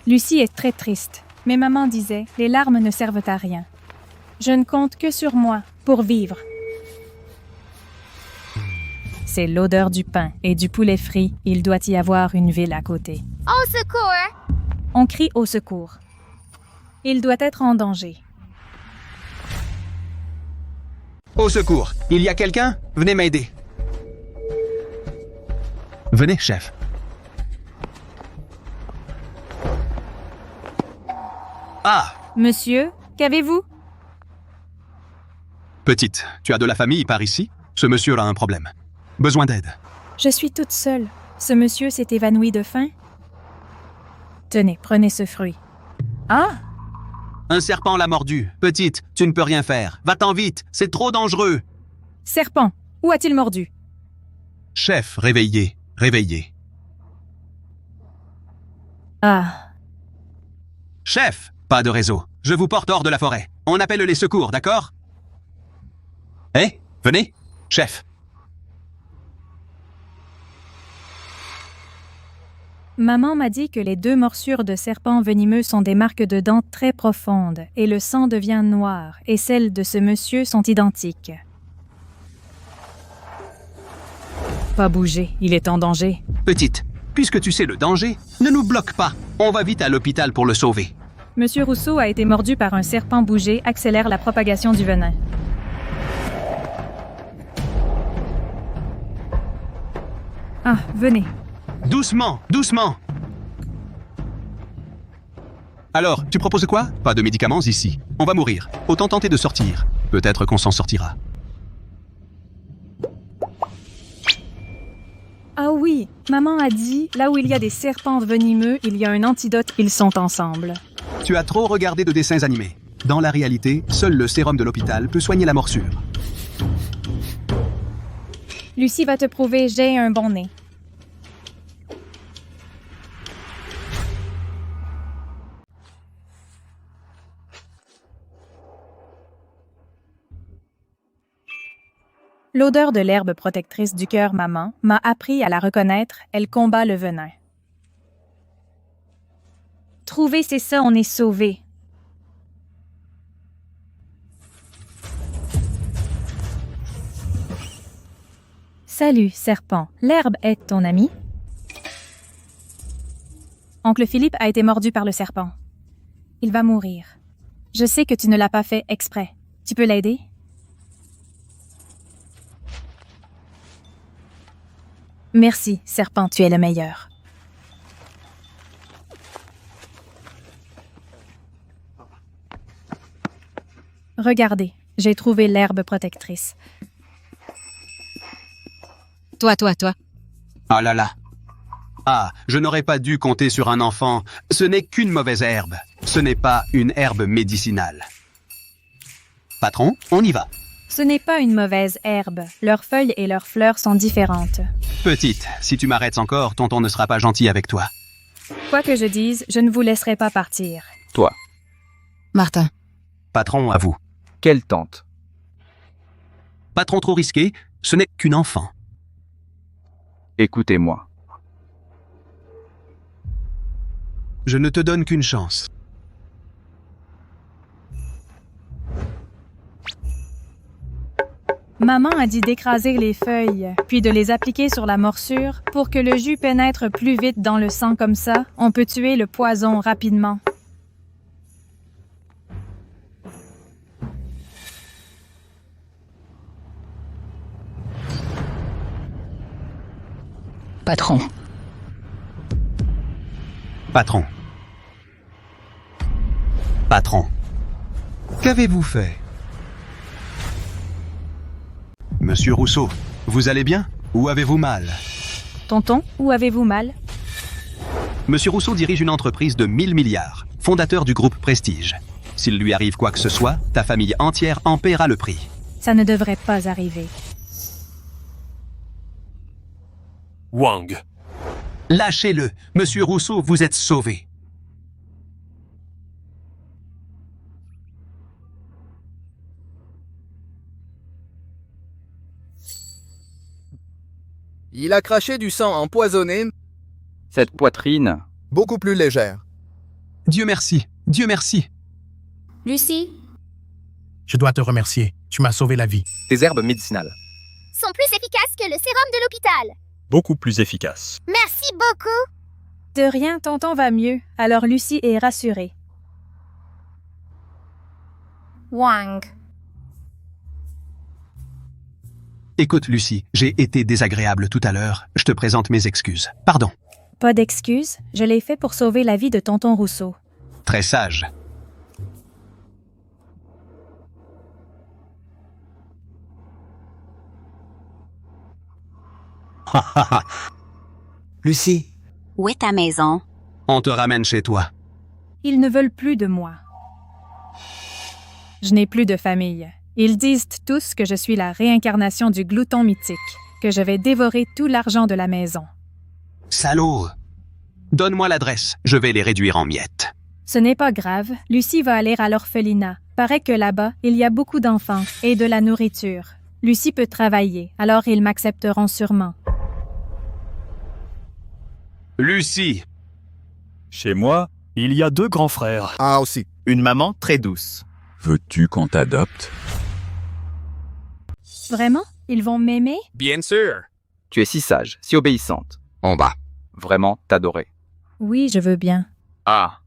Lucie est très triste, mais maman disait, les larmes ne servent à rien. Je ne compte que sur moi pour vivre. C'est l'odeur du pain et du poulet frit. Il doit y avoir une ville à côté. Au secours! On crie au secours. Il doit être en danger. Au secours! Il y a quelqu'un? Venez m'aider. Venez, chef. Ah! Monsieur, qu'avez-vous? Petite, tu as de la famille par ici? Ce monsieur a un problème. Besoin d'aide. Je suis toute seule. Ce monsieur s'est évanoui de faim. Tenez, prenez ce fruit. Ah! Un serpent l'a mordu. Petite, tu ne peux rien faire. Va-t'en vite, c'est trop dangereux. Serpent, où a-t-il mordu? Chef, réveillez, réveillez. Ah! Chef, pas de réseau. Je vous porte hors de la forêt. On appelle les secours, d'accord? Eh, venez, chef. Maman m'a dit que les 2 morsures de serpent venimeux sont des marques de dents très profondes et le sang devient noir et celles de ce monsieur sont identiques. Pas bouger, il est en danger. Petite, puisque tu sais le danger, ne nous bloque pas. On va vite à l'hôpital pour le sauver. Monsieur Rousseau a été mordu par un serpent bougé, accélère la propagation du venin. Ah, venez. Doucement, doucement. Alors, tu proposes quoi? Pas de médicaments ici. On va mourir. Autant tenter de sortir. Peut-être qu'on s'en sortira. Ah oui, maman a dit, là où il y a des serpents venimeux, il y a un antidote, ils sont ensemble. Tu as trop regardé de dessins animés. Dans la réalité, seul le sérum de l'hôpital peut soigner la morsure. Lucie va te prouver, j'ai un bon nez. L'odeur de l'herbe protectrice du cœur maman m'a appris à la reconnaître, elle combat le venin. Trouver, c'est ça, on est sauvé. Salut, serpent. L'herbe est ton ami? Oncle Philippe a été mordu par le serpent. Il va mourir. Je sais que tu ne l'as pas fait exprès. Tu peux l'aider? Merci, serpent, tu es le meilleur. Regardez, j'ai trouvé l'herbe protectrice. Toi. Ah là là. Ah, je n'aurais pas dû compter sur un enfant. Ce n'est qu'une mauvaise herbe. Ce n'est pas une herbe médicinale. Patron, on y va. Ce n'est pas une mauvaise herbe. Leurs feuilles et leurs fleurs sont différentes. Petite, si tu m'arrêtes encore, tonton ne sera pas gentil avec toi. Quoi que je dise, je ne vous laisserai pas partir. Toi, Martin. Patron, à vous. quelle tante? Patron trop risqué, ce n'est qu'une enfant. Écoutez-moi. Je ne te donne qu'une chance. Maman a dit d'écraser les feuilles, puis de les appliquer sur la morsure pour que le jus pénètre plus vite dans le sang comme ça, on peut tuer le poison rapidement. Patron. Patron. Patron. Qu'avez-vous fait? Monsieur Rousseau, vous allez bien? Ou avez-vous mal? Tonton, où avez-vous mal? Monsieur Rousseau dirige une entreprise de 1000 milliards, fondateur du groupe Prestige. S'il lui arrive quoi que ce soit, ta famille entière en paiera le prix. Ça ne devrait pas arriver. Wang. Lâchez-le. Monsieur Rousseau, vous êtes sauvé. Il a craché du sang empoisonné, Cette poitrine, beaucoup plus légère. Dieu merci, Dieu merci. Lucie, Je dois te remercier. Tu m'as sauvé la vie. Tes herbes médicinales. sont plus efficaces que le sérum de l'hôpital. Beaucoup plus efficace. Merci beaucoup. De rien, tonton va mieux, alors Lucie est rassurée. Wang. Écoute, Lucie, j'ai été désagréable tout à l'heure. Je te présente mes excuses. Pardon. Pas d'excuse, je l'ai fait pour sauver la vie de tonton Rousseau. Très sage. Lucie, Où est ta maison? On te ramène chez toi. Ils ne veulent plus de moi. Je n'ai plus de famille. Ils disent tous que je suis la réincarnation du glouton mythique, que je vais dévorer tout l'argent de la maison. Salaud! Donne-moi l'adresse, je vais les réduire en miettes. Ce n'est pas grave, Lucie va aller à l'orphelinat. Paraît que là-bas, il y a beaucoup d'enfants et de la nourriture. Lucie peut travailler, alors ils m'accepteront sûrement. Lucie! Chez moi, il y a 2 grands frères. ah aussi. Une maman très douce. Veux-tu qu'on t'adopte? Vraiment? Ils vont m'aimer? Bien sûr. Tu es si sage, si obéissante. On va. Vraiment t'adorer. Oui, je veux bien. Ah.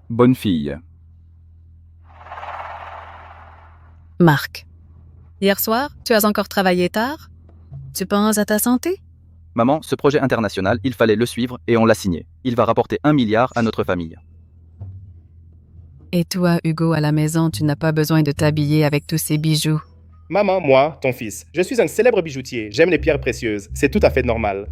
Bonne fille. Marc. Hier soir, tu as encore travaillé tard? Tu penses à ta santé? Maman, ce projet international, il fallait le suivre et on l'a signé. Il va rapporter 1 milliard à notre famille. Et toi, Hugo, à la maison, tu n'as pas besoin de t'habiller avec tous ces bijoux. Maman, moi, ton fils, je suis un célèbre bijoutier. J'aime les pierres précieuses. C'est tout à fait normal.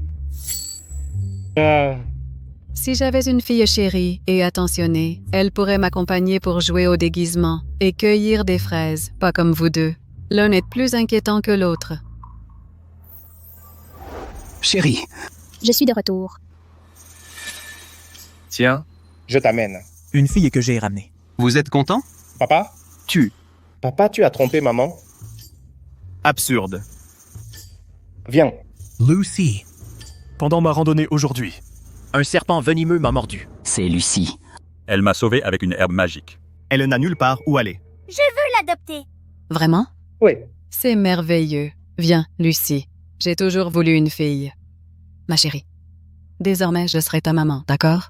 Si j'avais une fille chérie et attentionnée, elle pourrait m'accompagner pour jouer au déguisement et cueillir des fraises, pas comme vous deux. L'un est plus inquiétant que l'autre. Chérie, Je suis de retour. Tiens, Je t'amène. Une fille que j'ai ramenée. Vous êtes content? Papa? tu. Papa, tu as trompé maman? Absurde. Viens. Lucie. Pendant ma randonnée aujourd'hui, Un serpent venimeux m'a mordu. C'est Lucie. Elle m'a sauvé avec une herbe magique. Elle n'a nulle part où aller. Je veux l'adopter. Vraiment? Oui. C'est merveilleux. Viens, Lucie. J'ai toujours voulu une fille. Ma chérie, désormais je serai ta maman, d'accord?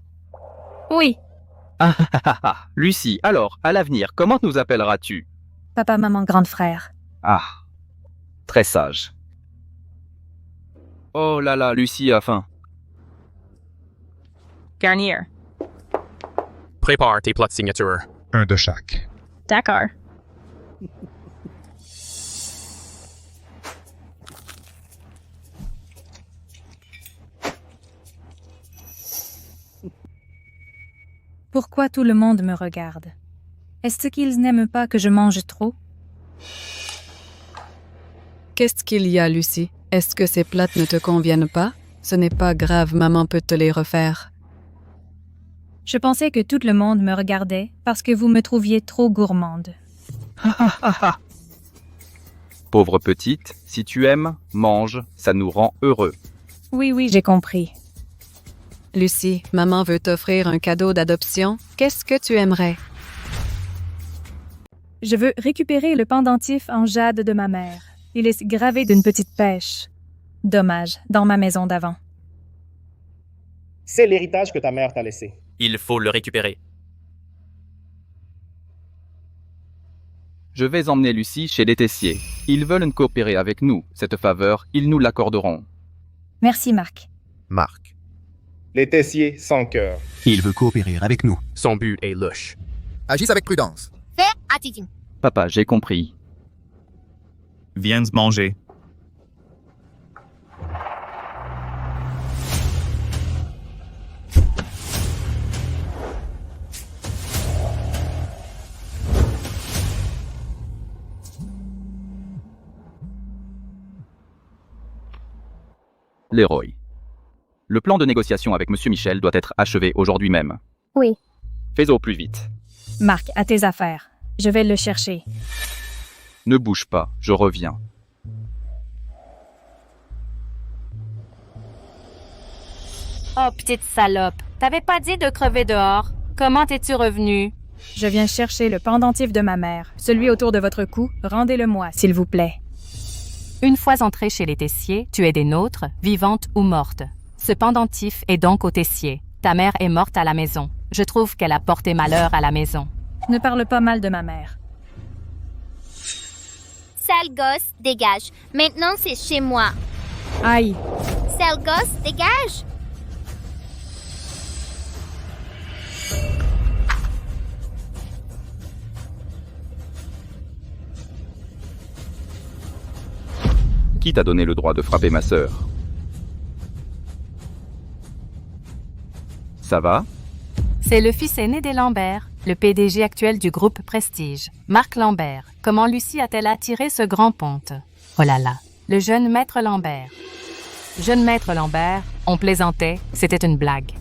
Oui, Ah ah ah ah. Lucie, alors, à l'avenir, comment nous appelleras-tu? papa, maman, grand frère. Ah. Très sage. Oh là là, Lucie a faim. Garnier. prépare tes plats de signature. Un de chaque. D'accord. Pourquoi tout le monde me regarde? Est-ce qu'ils n'aiment pas que je mange trop? Qu'est-ce qu'il y a, Lucie? Est-ce que ces plats ne te conviennent pas? Ce n'est pas grave, maman peut te les refaire. Je pensais que tout le monde me regardait parce que vous me trouviez trop gourmande. Pauvre petite, si tu aimes, mange, ça nous rend heureux. Oui, j'ai compris. Lucie, maman veut t'offrir un cadeau d'adoption. Qu'est-ce que tu aimerais? Je veux récupérer le pendentif en jade de ma mère. Il est gravé d'une petite pêche. Dommage, dans ma maison d'avant. C'est l'héritage que ta mère t'a laissé. Il faut le récupérer. Je vais emmener Lucie chez les Tessiers. Ils veulent coopérer avec nous. Cette faveur, ils nous l'accorderont. Merci, Marc. Marc. Les Tessiers sans cœur. Il veut coopérer avec nous. Son but est louche. Agisse avec prudence. Fais attention. Papa, j'ai compris. Viens manger. Leroy. Le plan de négociation avec Monsieur Michel doit être achevé aujourd'hui même. Oui. Fais au plus vite. Marc, à tes affaires. Je vais le chercher. Ne bouge pas, je reviens. Oh, petite salope. T'avais pas dit de crever dehors. Comment es-tu revenu? Je viens chercher le pendentif de ma mère. Celui autour de votre cou, rendez-le-moi, s'il vous plaît. Une fois entrée chez les Tessiers, tu es des nôtres, vivante ou morte. Ce pendentif est donc au Tessier. Ta mère est morte à la maison. Je trouve qu'elle a porté malheur à la maison. Ne parle pas mal de ma mère. Sale gosse, dégage. Maintenant, c'est chez moi. Aïe! Sale gosse, dégage. Qui t'a donné le droit de frapper ma sœur? Ça va? C'est le fils aîné des Lambert, le PDG actuel du groupe Prestige, Marc Lambert. Comment Lucie a-t-elle attiré ce grand ponte? Oh là là, le jeune maître Lambert. Jeune maître Lambert, on plaisantait, c'était une blague.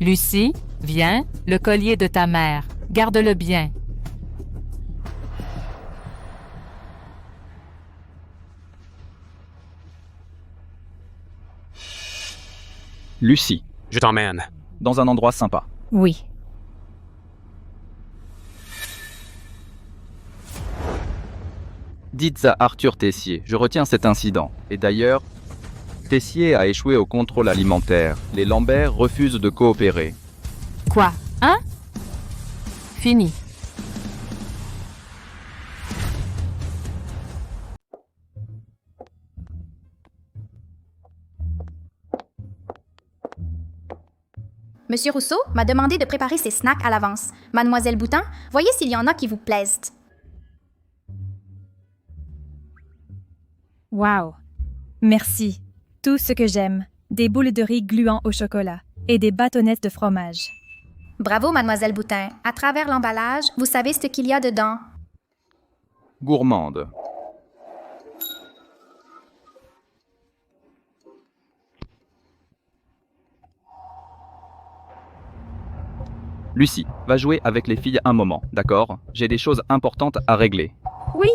Lucie, viens, le collier de ta mère, garde-le bien. Lucie, Je t'emmène. dans un endroit sympa. Oui. Dites à Arthur Tessier, je retiens cet incident. Et d'ailleurs, Tessier a échoué au contrôle alimentaire. Les Lambert refusent de coopérer. Quoi? Hein? Fini. Monsieur Rousseau m'a demandé de préparer ses snacks à l'avance. Mademoiselle Boutin, voyez s'il y en a qui vous plaisent. Wow! Merci. Tout ce que j'aime. Des boules de riz gluants au chocolat et des bâtonnets de fromage. Bravo, Mademoiselle Boutin. À travers l'emballage, vous savez ce qu'il y a dedans. Gourmande. Lucie, va jouer avec les filles un moment, d'accord? J'ai des choses importantes à régler. Oui!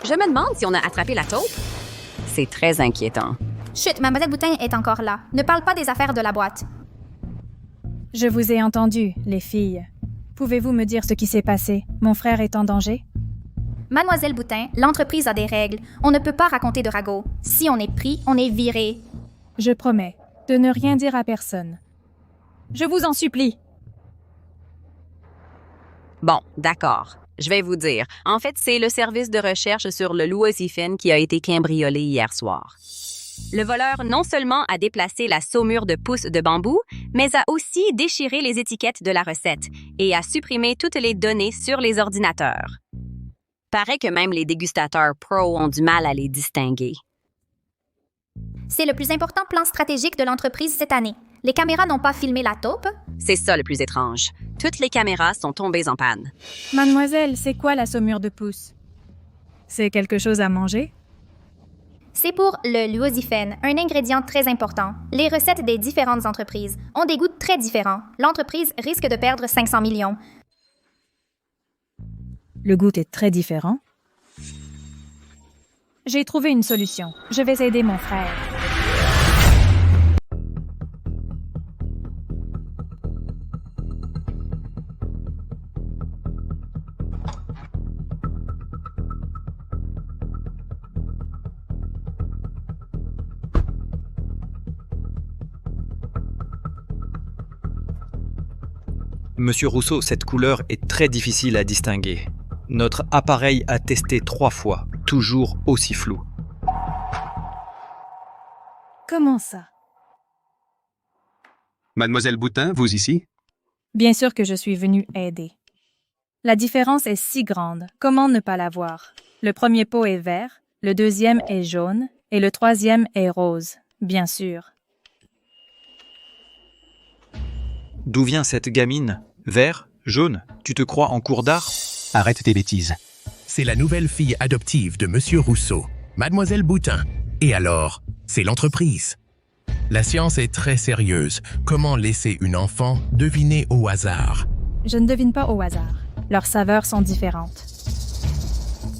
Je me demande si on a attrapé la taupe. C'est très inquiétant. Chut, Mademoiselle Boutin est encore là. Ne parle pas des affaires de la boîte. Je vous ai entendu, les filles. Pouvez-vous me dire ce qui s'est passé? Mon frère est en danger? Mademoiselle Boutin, l'entreprise a des règles. On ne peut pas raconter de ragots. Si on est pris, on est viré. Je promets de ne rien dire à personne. Je vous en supplie. Bon, d'accord. Je vais vous dire. En fait, c'est le service de recherche sur le Louisiphone qui a été cambriolé hier soir. Le voleur non seulement a déplacé la saumure de pousses de bambou, mais a aussi déchiré les étiquettes de la recette et a supprimé toutes les données sur les ordinateurs. Paraît que même les dégustateurs pros ont du mal à les distinguer. C'est le plus important plan stratégique de l'entreprise cette année. Les caméras n'ont pas filmé la taupe. C'est ça le plus étrange. Toutes les caméras sont tombées en panne. Mademoiselle, c'est quoi la saumure de pouce? C'est quelque chose à manger? C'est pour le Louisiphone, un ingrédient très important. Les recettes des différentes entreprises ont des goûts très différents. L'entreprise risque de perdre 500 millions. Le goût est très différent. J'ai trouvé une solution. Je vais aider mon frère. Monsieur Rousseau, cette couleur est très difficile à distinguer. Notre appareil a testé 3 fois, toujours aussi flou. Comment ça? Mademoiselle Boutin, vous ici? Bien sûr que je suis venue aider. La différence est si grande, comment ne pas la voir? Le premier pot est vert, le deuxième est jaune et le troisième est rose, bien sûr. D'où vient cette gamine? Vert? Jaune? Tu te crois en cours d'art? Arrête tes bêtises. C'est la nouvelle fille adoptive de Monsieur Rousseau, Mademoiselle Boutin. Et alors, c'est l'entreprise. La science est très sérieuse. Comment laisser une enfant deviner au hasard? Je ne devine pas au hasard. Leurs saveurs sont différentes.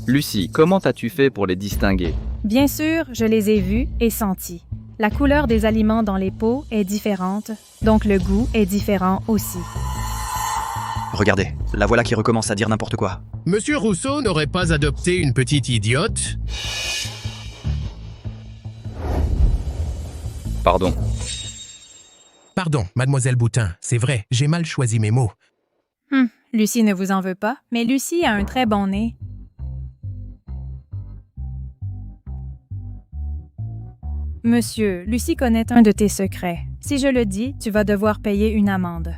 Lucie, comment as-tu fait pour les distinguer? Bien sûr, je les ai vus et sentis. La couleur des aliments dans les pots est différente, donc le goût est différent aussi. Regardez, la voilà qui recommence à dire n'importe quoi. Monsieur Rousseau n'aurait pas adopté une petite idiote? Pardon. Pardon, mademoiselle Boutin, c'est vrai, j'ai mal choisi mes mots. Lucie ne vous en veut pas, mais Lucie a un très bon nez. Monsieur, Lucie connaît un de tes secrets. Si je le dis, tu vas devoir payer une amende.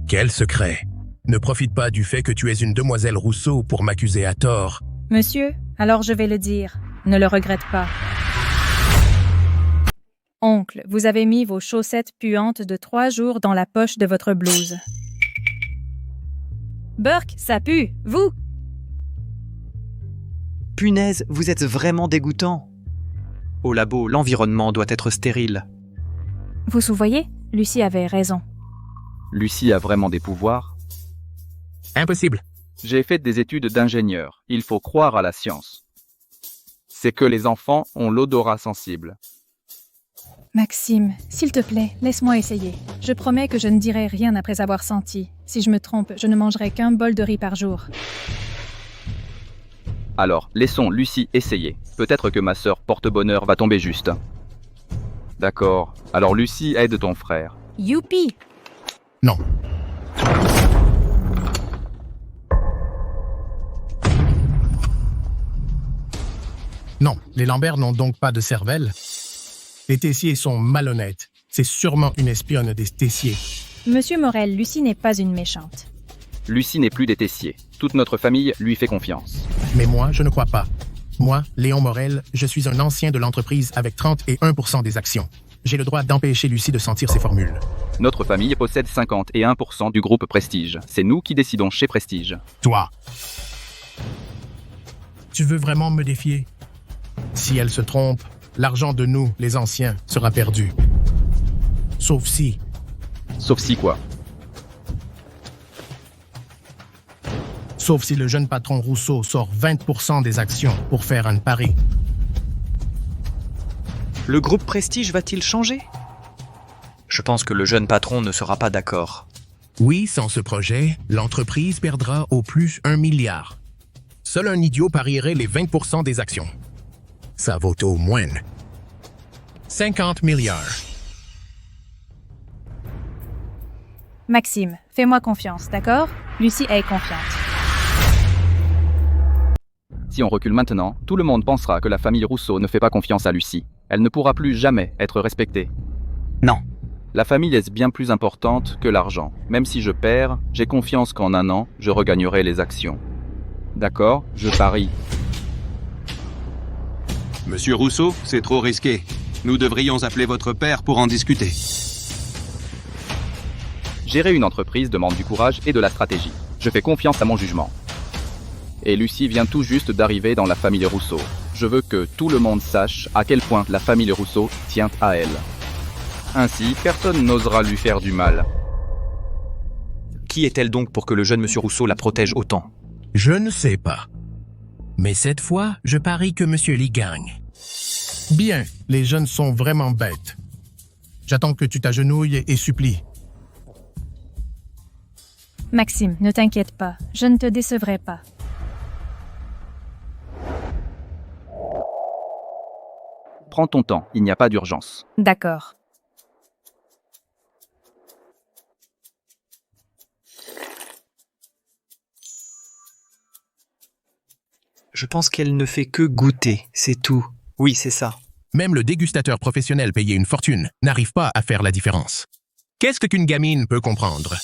Quel secret? Ne profite pas du fait que tu es une demoiselle Rousseau pour m'accuser à tort. Monsieur, alors je vais le dire. Ne le regrette pas. Oncle, vous avez mis vos chaussettes puantes de 3 jours dans la poche de votre blouse. Burke, ça pue! Vous! Punaise, vous êtes vraiment dégoûtant. Au labo, l'environnement doit être stérile. Vous voyez, Lucie avait raison. Lucie a vraiment des pouvoirs? Impossible. J'ai fait des études d'ingénieur. Il faut croire à la science. C'est que les enfants ont l'odorat sensible. Maxime, s'il te plaît, laisse-moi essayer. Je promets que je ne dirai rien après avoir senti. Si je me trompe, je ne mangerai qu'un bol de riz par jour. Alors, laissons Lucie essayer. Peut-être que ma sœur porte-bonheur va tomber juste. D'accord. Alors Lucie, aide ton frère. Youpi! Non. Non, les Lambert n'ont donc pas de cervelle. Les Tessier sont malhonnêtes. C'est sûrement une espionne des Tessier. Monsieur Morel, Lucie n'est pas une méchante. Lucie n'est plus des Tessier. Toute notre famille lui fait confiance. Mais moi, je ne crois pas. Moi, Léon Morel, je suis un ancien de l'entreprise avec 31% des actions. J'ai le droit d'empêcher Lucie de sentir ses formules. Notre famille possède 51% du groupe Prestige. C'est nous qui décidons chez Prestige. Toi. Tu veux vraiment me défier? Si elle se trompe, l'argent de nous, les anciens, sera perdu. Sauf si... Sauf si quoi? Sauf si le jeune patron Rousseau sort 20% des actions pour faire un pari. Le groupe Prestige va-t-il changer? Je pense que le jeune patron ne sera pas d'accord. Oui, sans ce projet, l'entreprise perdra au plus 1 milliard. Seul un idiot parierait les 20% des actions. Ça vaut au moins 50 milliards. Maxime, fais-moi confiance, d'accord? Lucie est confiante. Si on recule maintenant, tout le monde pensera que la famille Rousseau ne fait pas confiance à Lucie. Elle ne pourra plus jamais être respectée. Non. La famille est bien plus importante que l'argent. Même si je perds, j'ai confiance qu'en 1 an, je regagnerai les actions. D'accord, je parie. Monsieur Rousseau, c'est trop risqué. Nous devrions appeler votre père pour en discuter. Gérer une entreprise demande du courage et de la stratégie. Je fais confiance à mon jugement. Et Lucie vient tout juste d'arriver dans la famille Rousseau. Je veux que tout le monde sache à quel point la famille Rousseau tient à elle. Ainsi, personne n'osera lui faire du mal. Qui est-elle donc pour que le jeune monsieur Rousseau la protège autant? Je ne sais pas. Mais cette fois, je parie que monsieur Lee gagne. Bien, les jeunes sont vraiment bêtes. J'attends que tu t'agenouilles et supplies. Maxime, ne t'inquiète pas, je ne te décevrai pas. Prends ton temps, il n'y a pas d'urgence. D'accord. Je pense qu'elle ne fait que goûter, c'est tout. Oui, c'est ça. Même le dégustateur professionnel payé une fortune n'arrive pas à faire la différence. Qu'est-ce qu'une gamine peut comprendre?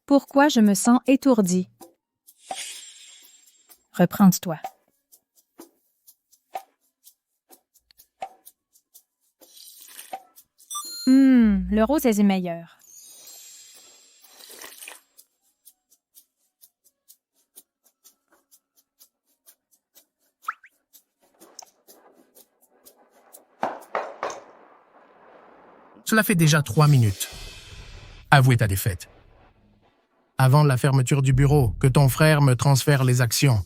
Pourquoi je me sens étourdie? Reprends-toi. Le rose est meilleur. Cela fait déjà 3 minutes. Avouez ta défaite. avant la fermeture du bureau, que ton frère me transfère les actions.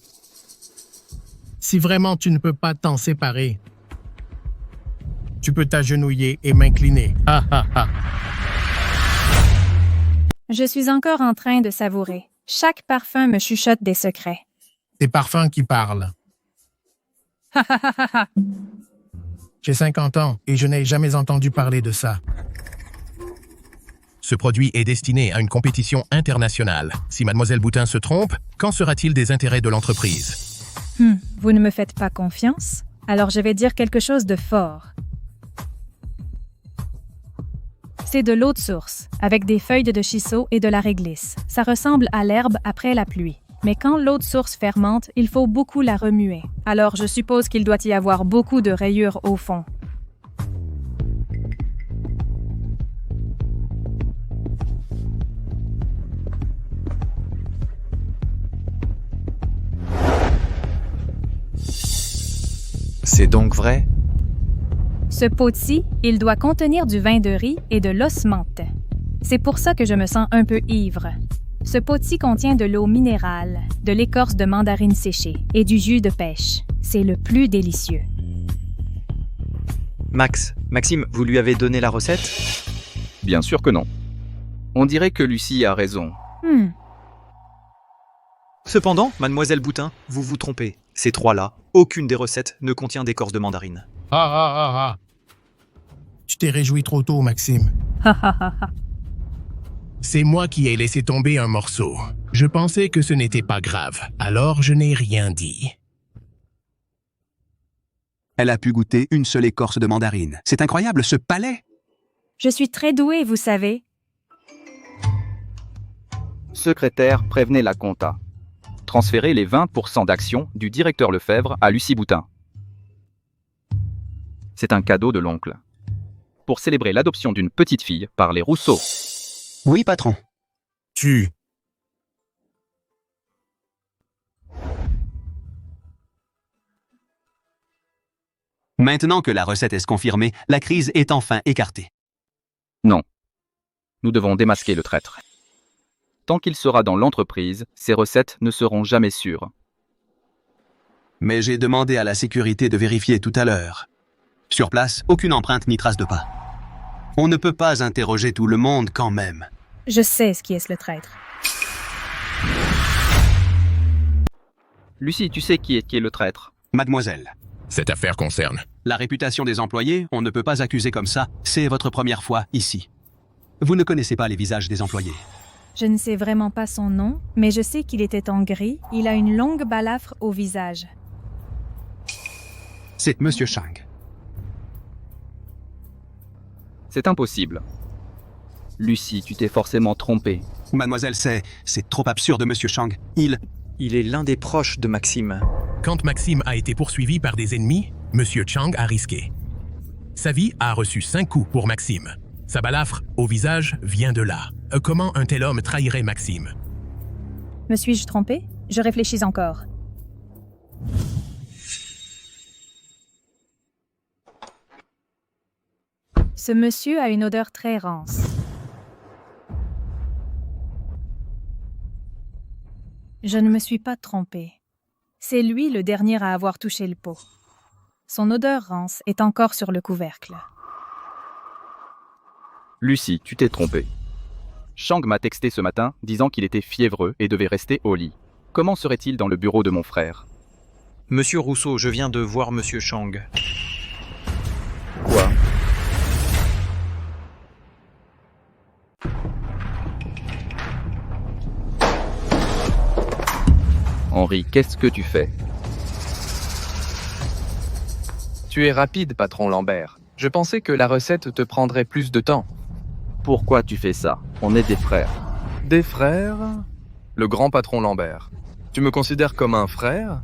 Si vraiment tu ne peux pas t'en séparer, tu peux t'agenouiller et m'incliner. Ha ha ha. Je suis encore en train de savourer. Chaque parfum me chuchote des secrets. Des parfums qui parlent. Ha ha ha ha ha. J'ai 50 ans et je n'ai jamais entendu parler de ça. Ce produit est destiné à une compétition internationale. Si Mademoiselle Boutin se trompe, qu'en sera-t-il des intérêts de l'entreprise? Vous ne me faites pas confiance? Alors je vais dire quelque chose de fort. C'est de l'eau de source, avec des feuilles de shiso et de la réglisse. Ça ressemble à l'herbe après la pluie. Mais quand l'eau de source fermente, il faut beaucoup la remuer. Alors je suppose qu'il doit y avoir beaucoup de rayures au fond. C'est donc vrai? Ce pot-ci, il doit contenir du vin de riz et de l'osmante. C'est pour ça que je me sens un peu ivre. Ce pot-ci contient de l'eau minérale, de l'écorce de mandarine séchée et du jus de pêche. C'est le plus délicieux. Maxime, vous lui avez donné la recette? Bien sûr que non. On dirait que Lucie a raison. Cependant, Mademoiselle Boutin, vous vous trompez. Ces trois-là, aucune des recettes ne contient d'écorce de mandarine. Tu t'es réjoui trop tôt, Maxime. C'est moi qui ai laissé tomber un morceau. Je pensais que ce n'était pas grave, alors je n'ai rien dit. Elle a pu goûter une seule écorce de mandarine. C'est incroyable, ce palais! Je suis très douée, vous savez. Secrétaire, prévenez la compta. Transférez les 20% d'actions du directeur Lefebvre à Lucie Boutin. C'est un cadeau de l'oncle. Pour célébrer l'adoption d'une petite fille par les Rousseau. Oui, patron. Maintenant que la recette est confirmée, la crise est enfin écartée. Non. Nous devons démasquer le traître. Tant qu'il sera dans l'entreprise, ses recettes ne seront jamais sûres. Mais j'ai demandé à la sécurité de vérifier tout à l'heure. Sur place, aucune empreinte ni trace de pas. On ne peut pas interroger tout le monde quand même. Je sais ce qui est le traître. Lucie, tu sais qui est le traître? Mademoiselle. Cette affaire concerne la réputation des employés, on ne peut pas accuser comme ça. C'est votre première fois ici. Vous ne connaissez pas les visages des employés. Je ne sais vraiment pas son nom, mais je sais qu'il était en gris. Il a une longue balafre au visage. C'est Monsieur Chang. C'est impossible. Lucie, tu t'es forcément trompée. Mademoiselle, c'est trop absurde, Monsieur Chang. Il est l'un des proches de Maxime. Quand Maxime a été poursuivi par des ennemis, Monsieur Chang a risqué. Sa vie a reçu 5 coups pour Maxime. Sa balafre au visage vient de là. Comment un tel homme trahirait Maxime? Me suis-je trompée? Je réfléchis encore. Ce monsieur a une odeur très rance. Je ne me suis pas trompée. C'est lui le dernier à avoir touché le pot. Son odeur rance est encore sur le couvercle. Lucie, tu t'es trompée. Chang m'a texté ce matin disant qu'il était fiévreux et devait rester au lit. Comment serait-il dans le bureau de mon frère? Monsieur Rousseau, je viens de voir Monsieur Chang. Quoi? Henri, qu'est-ce que tu fais? Tu es rapide, patron Lambert. Je pensais que la recette te prendrait plus de temps. Pourquoi tu fais ça? On est des frères. Des frères? Le grand patron Lambert. Tu me considères comme un frère?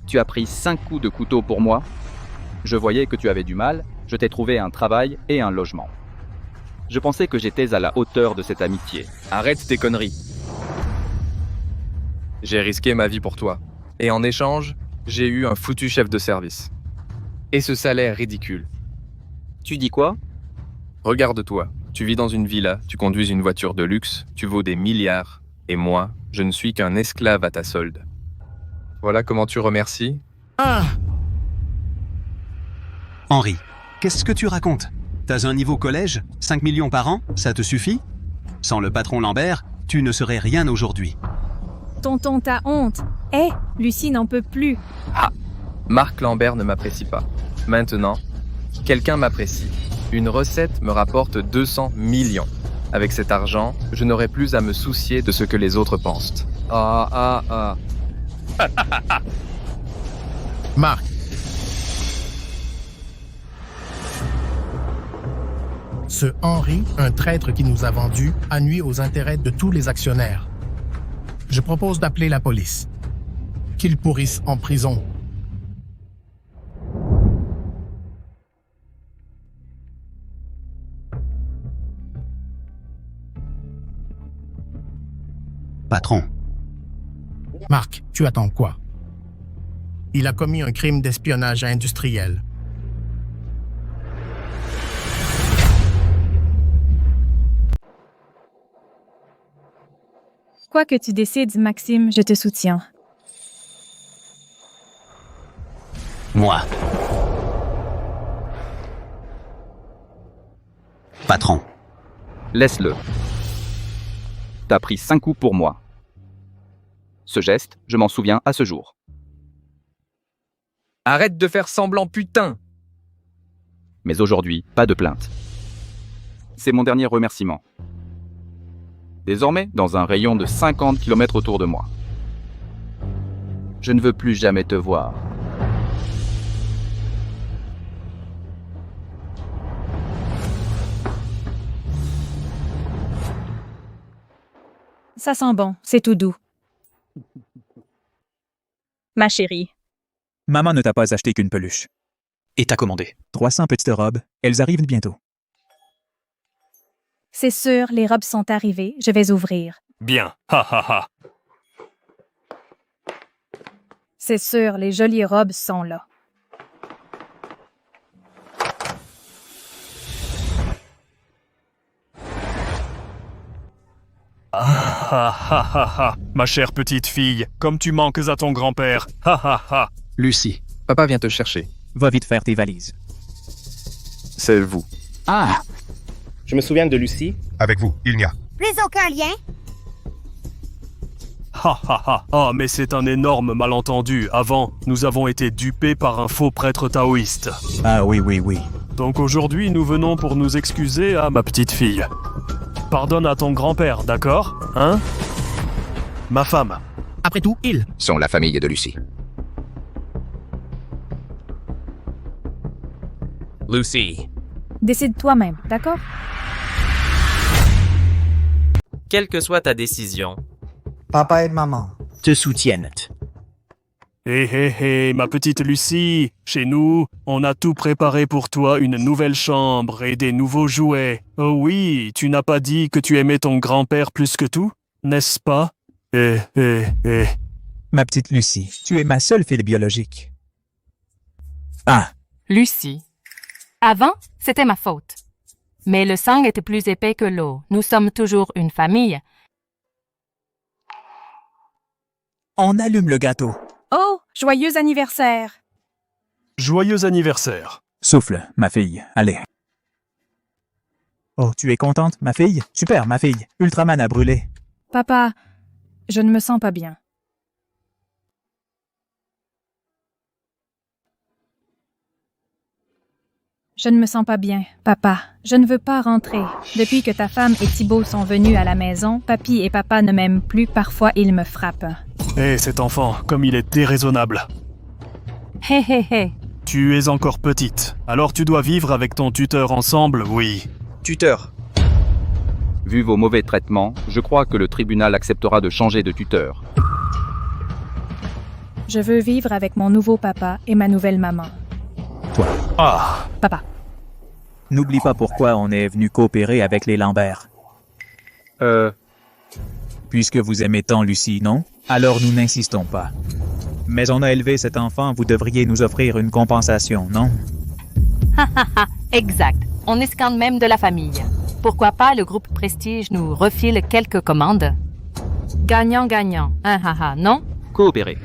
Tu as pris 5 coups de couteau pour moi. Je voyais que tu avais du mal. Je t'ai trouvé un travail et un logement. Je pensais que j'étais à la hauteur de cette amitié. Arrête tes conneries. J'ai risqué ma vie pour toi. Et en échange, j'ai eu un foutu chef de service. Et ce salaire ridicule. Tu dis quoi? Regarde-toi. Tu vis dans une villa, tu conduis une voiture de luxe, tu vaux des milliards, et moi, je ne suis qu'un esclave à ta solde. Voilà comment tu remercies? Henri, qu'est-ce que tu racontes? T'as un niveau collège? 5 millions par an? Ça te suffit? Sans le patron Lambert, tu ne serais rien aujourd'hui. Tonton, t'as honte. Hé, Lucie n'en peut plus. Ah! Marc Lambert ne m'apprécie pas. Maintenant, quelqu'un m'apprécie. Une recette me rapporte 200 millions. Avec cet argent, je n'aurai plus à me soucier de ce que les autres pensent. Marc. Ce Henri, un traître qui nous a vendus, a nui aux intérêts de tous les actionnaires. Je propose d'appeler la police. Qu'il pourrisse en prison. Patron. Marc, tu attends quoi? Il a commis un crime d'espionnage industriel. Quoi que tu décides, Maxime, je te soutiens. Moi. Patron. Laisse-le. T'as pris 5 coups pour moi. Ce geste, je m'en souviens à ce jour. Arrête de faire semblant, putain! Mais aujourd'hui, pas de plainte. C'est mon dernier remerciement. Désormais, dans un rayon de 50 km autour de moi. Je ne veux plus jamais te voir. Ça sent bon, c'est tout doux. Ma chérie. Maman ne t'a pas acheté qu'une peluche. Et t'as commandé. 300 petites robes. Elles arrivent bientôt. C'est sûr, les robes sont arrivées, je vais ouvrir. Bien, ha ha ha. C'est sûr, les jolies robes sont là. Ah ha ha ha ha. Ma chère petite fille, comme tu manques à ton grand-père. Ha ha ha. Lucie. Papa vient te chercher. Va vite faire tes valises. C'est vous. Ah! Je me souviens de Lucie. Avec vous, il n'y a. Plus aucun lien? Ha ha ha. Ah, mais c'est un énorme malentendu. Avant, nous avons été dupés par un faux prêtre taoïste. Ah oui, oui, oui. Donc aujourd'hui, nous venons pour nous excuser à ma petite fille. Pardonne à ton grand-père, d'accord? Hein? Ma femme. Après tout, ils sont la famille de Lucie. Lucie. Décide toi-même, d'accord? Quelle que soit ta décision, papa et maman te soutiennent. Hé hé hé, ma petite Lucie, chez nous, on a tout préparé pour toi, une nouvelle chambre et des nouveaux jouets. Oh oui, tu n'as pas dit que tu aimais ton grand-père plus que tout, n'est-ce pas? Ma petite Lucie, tu es ma seule fille biologique. Ah. Lucie. Avant, c'était ma faute. Mais le sang était plus épais que l'eau. Nous sommes toujours une famille. On allume le gâteau. Oh, joyeux anniversaire! Joyeux anniversaire. Souffle, ma fille. Allez. Oh, tu es contente, ma fille? Super, ma fille. Ultraman a brûlé. Papa, je ne me sens pas bien. Je ne me sens pas bien, papa. Je ne veux pas rentrer. Depuis que ta femme et Thibaut sont venus à la maison, papy et papa ne m'aiment plus. Parfois, ils me frappent. Hé, cet enfant, comme il est déraisonnable. Hé hé hé. Tu es encore petite, alors tu dois vivre avec ton tuteur ensemble, oui. Tuteur. Vu vos mauvais traitements, je crois que le tribunal acceptera de changer de tuteur. Je veux vivre avec mon nouveau papa et ma nouvelle maman. Toi. Ah. Papa. N'oublie pas pourquoi on est venu coopérer avec les Lambert. Puisque vous aimez tant Lucie, non? Alors nous n'insistons pas. Mais on a élevé cet enfant, vous devriez nous offrir une compensation, non? Ha ha ha. Exact. On est quand même de la famille. Pourquoi pas le groupe Prestige nous refile quelques commandes? Gagnant-gagnant. Non? Coopérer.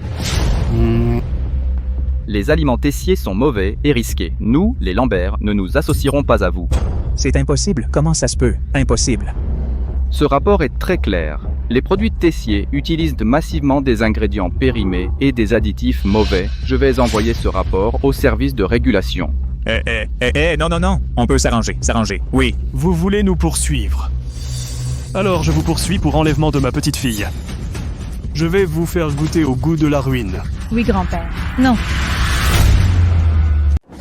Les aliments tessiers sont mauvais et risqués. Nous, les Lambert, ne nous associerons pas à vous. C'est impossible. Comment ça se peut? Impossible. Ce rapport est très clair. Les produits tessiers utilisent massivement des ingrédients périmés et des additifs mauvais. Je vais envoyer ce rapport au service de régulation. Non. On peut s'arranger. Oui. Vous voulez nous poursuivre. Alors je vous poursuis pour enlèvement de ma petite fille. Je vais vous faire goûter au goût de la ruine. Oui, grand-père. Non.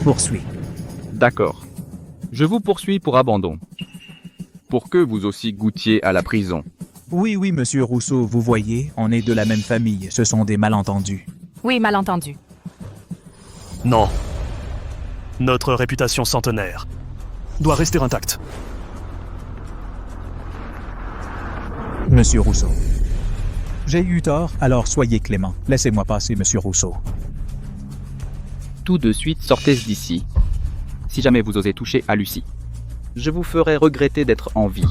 Poursuis. D'accord. Je vous poursuis pour abandon. Pour que vous aussi goûtiez à la prison. Oui, monsieur Rousseau, vous voyez, on est de la même famille. Ce sont des malentendus. Oui, malentendu. Non. Notre réputation centenaire doit rester intacte. Monsieur Rousseau. J'ai eu tort, alors soyez clément. Laissez-moi passer, monsieur Rousseau. Tout de suite, sortez d'ici. Si jamais vous osez toucher à Lucie, je vous ferai regretter d'être en vie.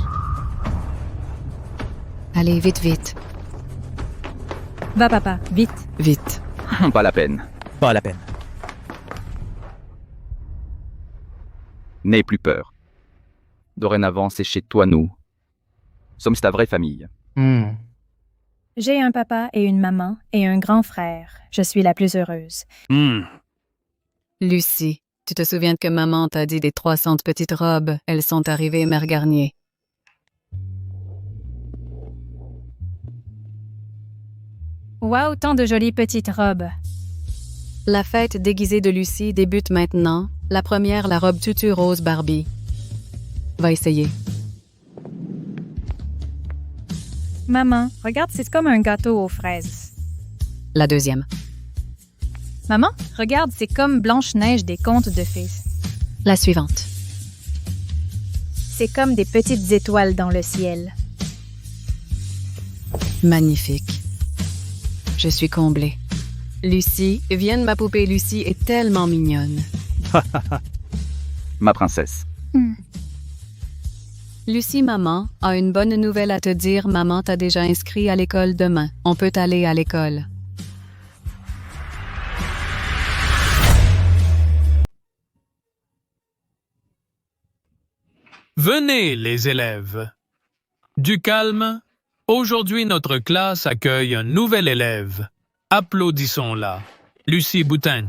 Allez, vite. Va, papa, vite. Vite. Pas la peine. Pas la peine. N'aie plus peur. Dorénavant, c'est chez toi, nous. Sommes ta vraie famille. J'ai un papa et une maman et un grand frère. Je suis la plus heureuse. Lucie, tu te souviens que maman t'a dit des 300 petites robes? Elles sont arrivées, Mère Garnier. Wow, tant de jolies petites robes. La fête déguisée de Lucie débute maintenant. La première, la robe tutu rose Barbie. Va essayer. Maman, regarde, c'est comme un gâteau aux fraises. La deuxième. Maman, regarde, c'est comme Blanche-Neige des contes de fées. La suivante. C'est comme des petites étoiles dans le ciel. Magnifique. Je suis comblée. Lucie, vienne, ma poupée Lucie est tellement mignonne. Ma princesse. Lucie, maman, a une bonne nouvelle à te dire. Maman t'a déjà inscrit à l'école demain. On peut aller à l'école. Venez, les élèves. Du calme. Aujourd'hui, notre classe accueille un nouvel élève. Applaudissons-la. Lucie Boutin.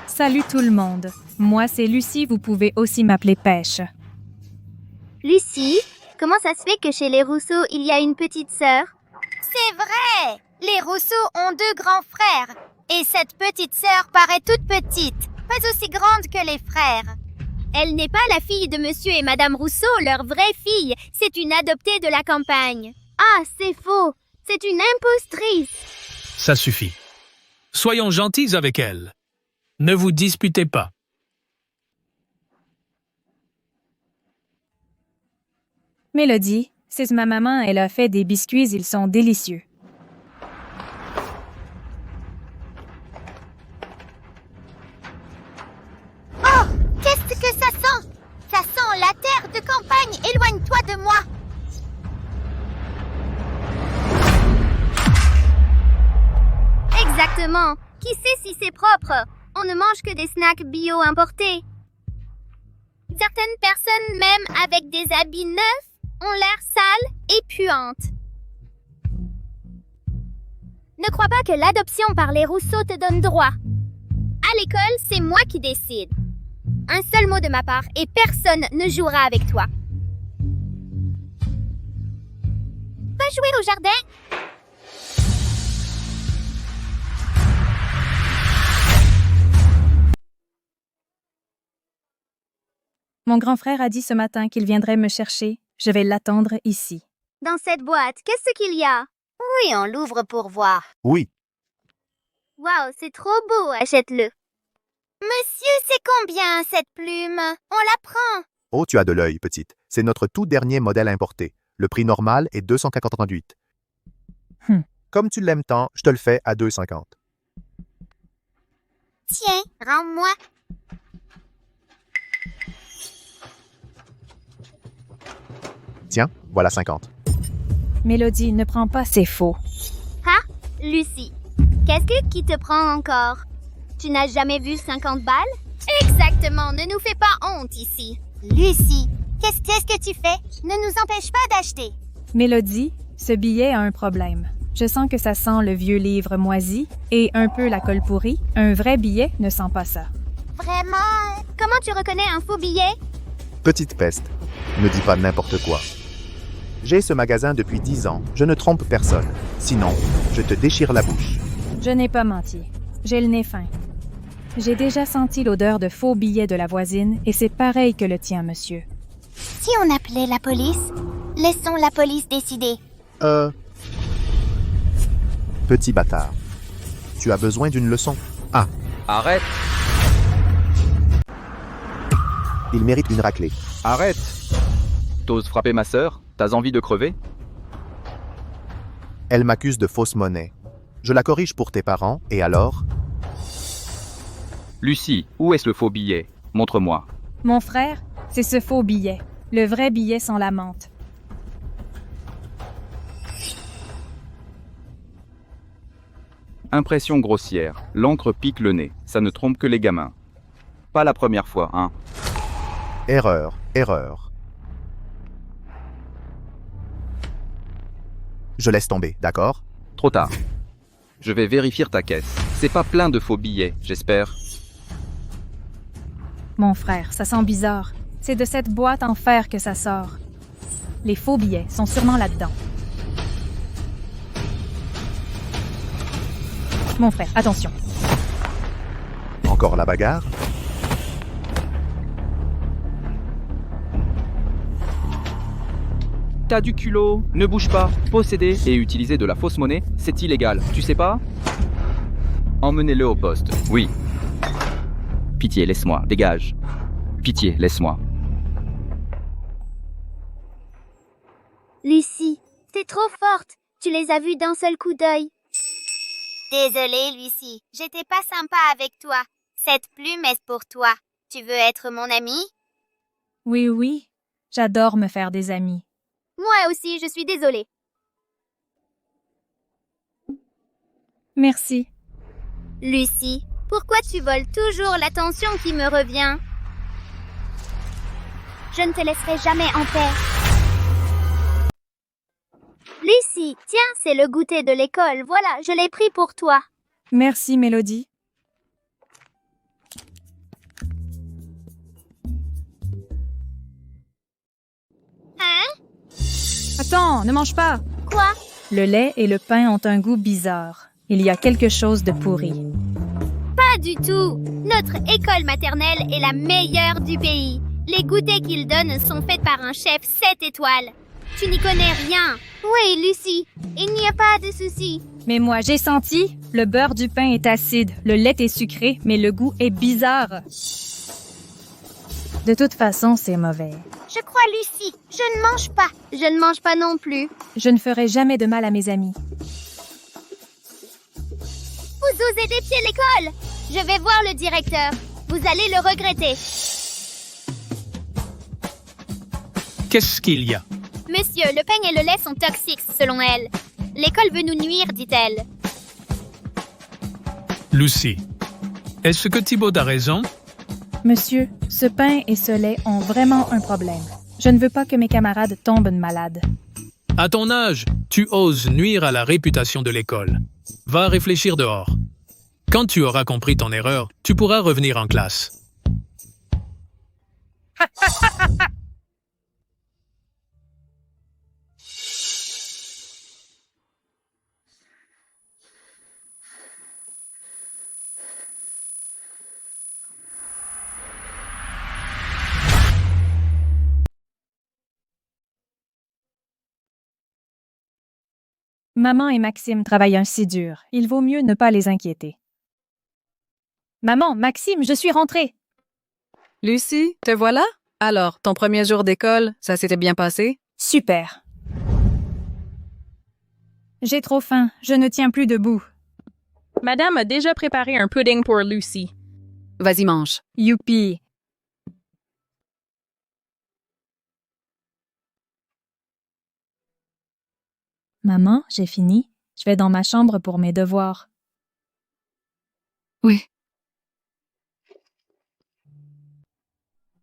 Salut tout le monde. Moi, c'est Lucie, vous pouvez aussi m'appeler Pêche. Lucie, comment ça se fait que chez les Rousseau, il y a une petite sœur? C'est vrai! Les Rousseau ont 2 grands frères. Et cette petite sœur paraît toute petite, pas aussi grande que les frères. Elle n'est pas la fille de monsieur et madame Rousseau, leur vraie fille. C'est une adoptée de la campagne. Ah, c'est faux. C'est une impostrice. Ça suffit. Soyons gentils avec elle. Ne vous disputez pas. Mélodie, c'est ma maman, elle a fait des biscuits, ils sont délicieux. Oh, qu'est-ce que ça sent? Ça sent la terre de campagne. Éloigne-toi de moi. Exactement. Qui sait si c'est propre? On ne mange que des snacks bio importés. Certaines personnes, même avec des habits neufs, ont l'air sales et puantes. Ne crois pas que l'adoption par les Rousseau te donne droit. À l'école, c'est moi qui décide. Un seul mot de ma part et personne ne jouera avec toi. Va jouer au jardin. Mon grand frère a dit ce matin qu'il viendrait me chercher. Je vais l'attendre ici. Dans cette boîte, qu'est-ce qu'il y a? Oui, on l'ouvre pour voir. Oui. Waouh, c'est trop beau, achète-le. Monsieur, c'est combien cette plume? On la prend. Oh, tu as de l'œil, petite. C'est notre tout dernier modèle importé. Le prix normal est 248. Comme tu l'aimes tant, je te le fais à 2,50. Tiens, rends-moi. Tiens, voilà 50. Mélodie, ne prends pas ces faux. Ah, Lucie, qu'est-ce qui te prend encore? Tu n'as jamais vu 50 balles? Exactement, ne nous fais pas honte ici. Lucie, qu'est-ce que tu fais? Ne nous empêche pas d'acheter. Mélodie, ce billet a un problème. Je sens que ça sent le vieux livre moisi et un peu la colle pourrie. Un vrai billet ne sent pas ça. Vraiment? Comment tu reconnais un faux billet? Petite peste, ne dis pas n'importe quoi. J'ai ce magasin depuis 10 ans, je ne trompe personne. Sinon, je te déchire la bouche. Je n'ai pas menti. J'ai le nez fin. J'ai déjà senti l'odeur de faux billets de la voisine et c'est pareil que le tien, monsieur. Si on appelait la police, laissons la police décider. Petit bâtard. Tu as besoin d'une leçon? Ah, Arrête! il mérite une raclée. Arrête! T'oses frapper ma sœur? T'as envie de crever? Elle m'accuse de fausse monnaie. Je la corrige pour tes parents, et alors? Lucie, où est-ce le faux billet? Montre-moi. Mon frère, c'est ce faux billet. Le vrai billet sans la menthe. Impression grossière. L'encre pique le nez. Ça ne trompe que les gamins. Pas la première fois, hein? Erreur, erreur. Je laisse tomber, d'accord? Trop tard. Je vais vérifier ta caisse. C'est pas plein de faux billets, j'espère. Mon frère, ça sent bizarre. C'est de cette boîte en fer que ça sort. Les faux billets sont sûrement là-dedans. Mon frère, attention. Encore la bagarre? T'as du culot, ne bouge pas. Posséder et utiliser de la fausse monnaie, c'est illégal, tu sais pas? Emmenez-le au poste, oui. Pitié, laisse-moi, dégage. Pitié, laisse-moi. Lucie, t'es trop forte. Tu les as vus d'un seul coup d'œil. Désolée, Lucie. J'étais pas sympa avec toi. Cette plume est pour toi. Tu veux être mon amie? Oui, oui. J'adore me faire des amis. Moi aussi, je suis désolée. Merci. Lucie, pourquoi tu voles toujours l'attention qui me revient? Je ne te laisserai jamais en paix. Lucie, tiens, c'est le goûter de l'école. Voilà, je l'ai pris pour toi. Merci, Mélodie. Hein? Attends, ne mange pas. Quoi? Le lait et le pain ont un goût bizarre. Il y a quelque chose de pourri. Pas du tout. Notre école maternelle est la meilleure du pays. Les goûters qu'ils donnent sont faits par un chef 7 étoiles. Tu n'y connais rien. Oui, Lucie, il n'y a pas de souci. Mais moi, j'ai senti, le beurre du pain est acide, le lait est sucré, mais le goût est bizarre. De toute façon, c'est mauvais. Je crois, Lucie, je ne mange pas. Je ne mange pas non plus. Je ne ferai jamais de mal à mes amis. Vous osez défier l'école? Je vais voir le directeur. Vous allez le regretter. Qu'est-ce qu'il y a? Monsieur, le pain et le lait sont toxiques, selon elle. L'école veut nous nuire, dit-elle. Lucie, est-ce que Thibaud a raison? Monsieur, ce pain et ce lait ont vraiment un problème. Je ne veux pas que mes camarades tombent malades. À ton âge, tu oses nuire à la réputation de l'école. Va réfléchir dehors. Quand tu auras compris ton erreur, tu pourras revenir en classe. Maman et Maxime travaillent ainsi dur. Il vaut mieux ne pas les inquiéter. Maman, Maxime, je suis rentrée. Lucie, te voilà? Alors, ton premier jour d'école, ça s'était bien passé? Super. J'ai trop faim, je ne tiens plus debout. Madame a déjà préparé un pudding pour Lucy. Vas-y, mange. Youpi! Maman, j'ai fini. Je vais dans ma chambre pour mes devoirs. Oui.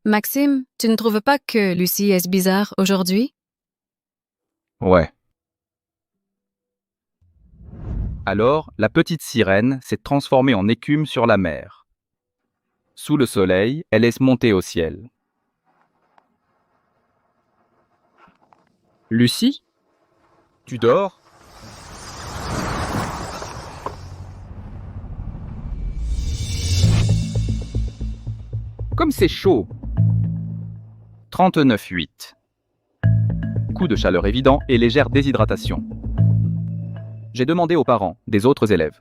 Maxime, tu ne trouves pas que Lucie est bizarre aujourd'hui? Ouais. Alors, la petite sirène s'est transformée en écume sur la mer. Sous le soleil, elle laisse monter au ciel. Lucie? Tu dors? Comme c'est chaud. 39,8. Coup de chaleur évident et légère déshydratation. J'ai demandé aux parents des autres élèves.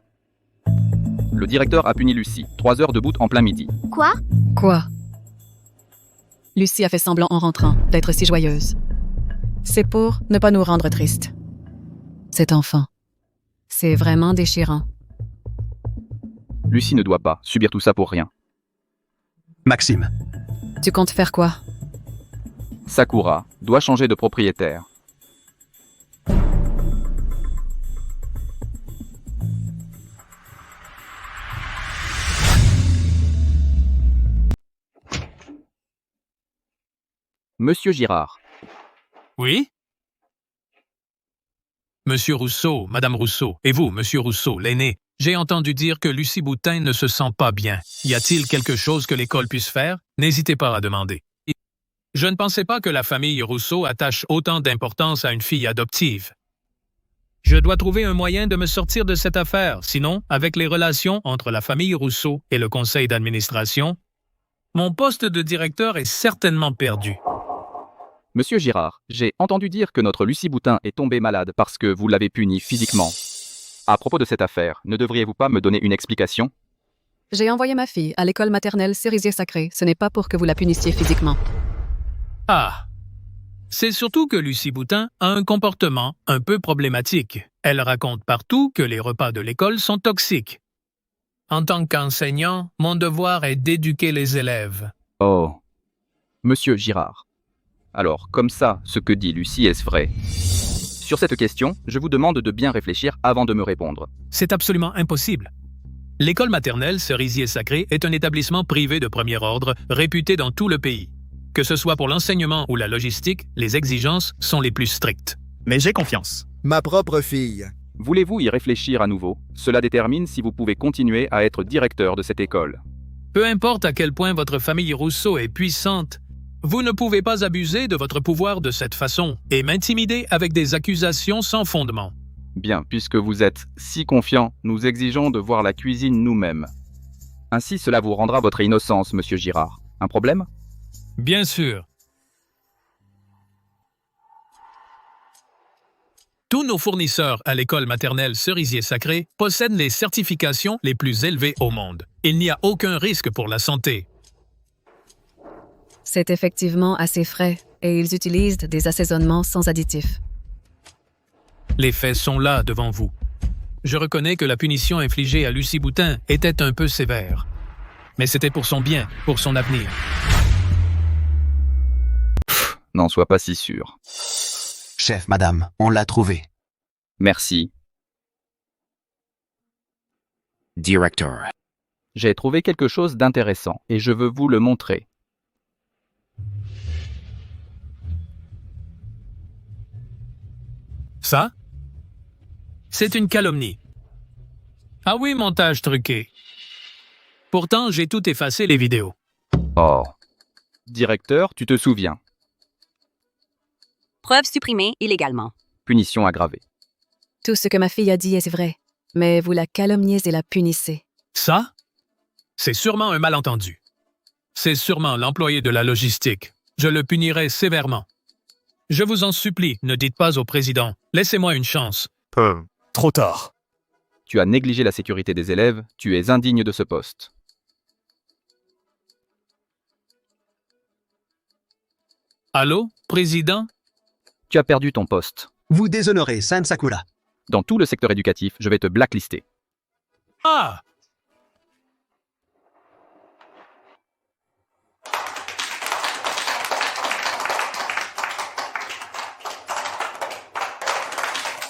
Le directeur a puni Lucie, 3 heures debout en plein midi. Quoi? Quoi? Lucie a fait semblant en rentrant d'être si joyeuse. C'est pour ne pas nous rendre tristes. Cet enfant. C'est vraiment déchirant. Lucie ne doit pas subir tout ça pour rien. Maxime. Tu comptes faire quoi? Sakura doit changer de propriétaire. Monsieur Girard. Oui? Monsieur Rousseau, Madame Rousseau, et vous, Monsieur Rousseau, l'aîné, j'ai entendu dire que Lucie Boutin ne se sent pas bien. Y a-t-il quelque chose que l'école puisse faire? N'hésitez pas à demander. Je ne pensais pas que la famille Rousseau attache autant d'importance à une fille adoptive. Je dois trouver un moyen de me sortir de cette affaire, sinon, avec les relations entre la famille Rousseau et le conseil d'administration, mon poste de directeur est certainement perdu. Monsieur Girard, j'ai entendu dire que notre Lucie Boutin est tombée malade parce que vous l'avez punie physiquement. À propos de cette affaire, ne devriez-vous pas me donner une explication? J'ai envoyé ma fille à l'école maternelle Cerisier-Sacré. Ce n'est pas pour que vous la punissiez physiquement. Ah! C'est surtout que Lucie Boutin a un comportement un peu problématique. Elle raconte partout que les repas de l'école sont toxiques. En tant qu'enseignant, mon devoir est d'éduquer les élèves. Oh. Monsieur Girard. Alors, comme ça, ce que dit Lucie est-ce vrai? Sur cette question, je vous demande de bien réfléchir avant de me répondre. C'est absolument impossible. L'école maternelle Cerisier-Sacré est un établissement privé de premier ordre réputé dans tout le pays. Que ce soit pour l'enseignement ou la logistique, les exigences sont les plus strictes. Mais j'ai confiance. Ma propre fille. Voulez-vous y réfléchir à nouveau? Cela détermine si vous pouvez continuer à être directeur de cette école. Peu importe à quel point votre famille Rousseau est puissante, vous ne pouvez pas abuser de votre pouvoir de cette façon et m'intimider avec des accusations sans fondement. Bien, puisque vous êtes si confiant, nous exigeons de voir la cuisine nous-mêmes. Ainsi, cela vous rendra votre innocence, monsieur Girard. Un problème? Bien sûr. Tous nos fournisseurs à l'école maternelle Cerisier-Sacré possèdent les certifications les plus élevées au monde. Il n'y a aucun risque pour la santé. C'est effectivement assez frais et ils utilisent des assaisonnements sans additifs. Les faits sont là devant vous. Je reconnais que la punition infligée à Lucie Boutin était un peu sévère. Mais c'était pour son bien, pour son avenir. N'en sois pas si sûr. Chef, madame, on l'a trouvé. Merci. Director. J'ai trouvé quelque chose d'intéressant et je veux vous le montrer. Ça? C'est une calomnie. Ah oui, montage truqué. Pourtant, j'ai tout effacé les vidéos. Oh. Directeur, tu te souviens. Preuve supprimée illégalement. Punition aggravée. Tout ce que ma fille a dit est vrai, mais vous la calomniez et la punissez. Ça? C'est sûrement un malentendu. C'est sûrement l'employé de la logistique. Je le punirai sévèrement. Je vous en supplie, ne dites pas au président. Laissez-moi une chance. Trop tard. Tu as négligé la sécurité des élèves, tu es indigne de ce poste. Allô, président? Tu as perdu ton poste. Vous déshonorez San Sakura. Dans tout le secteur éducatif, je vais te blacklister. Ah!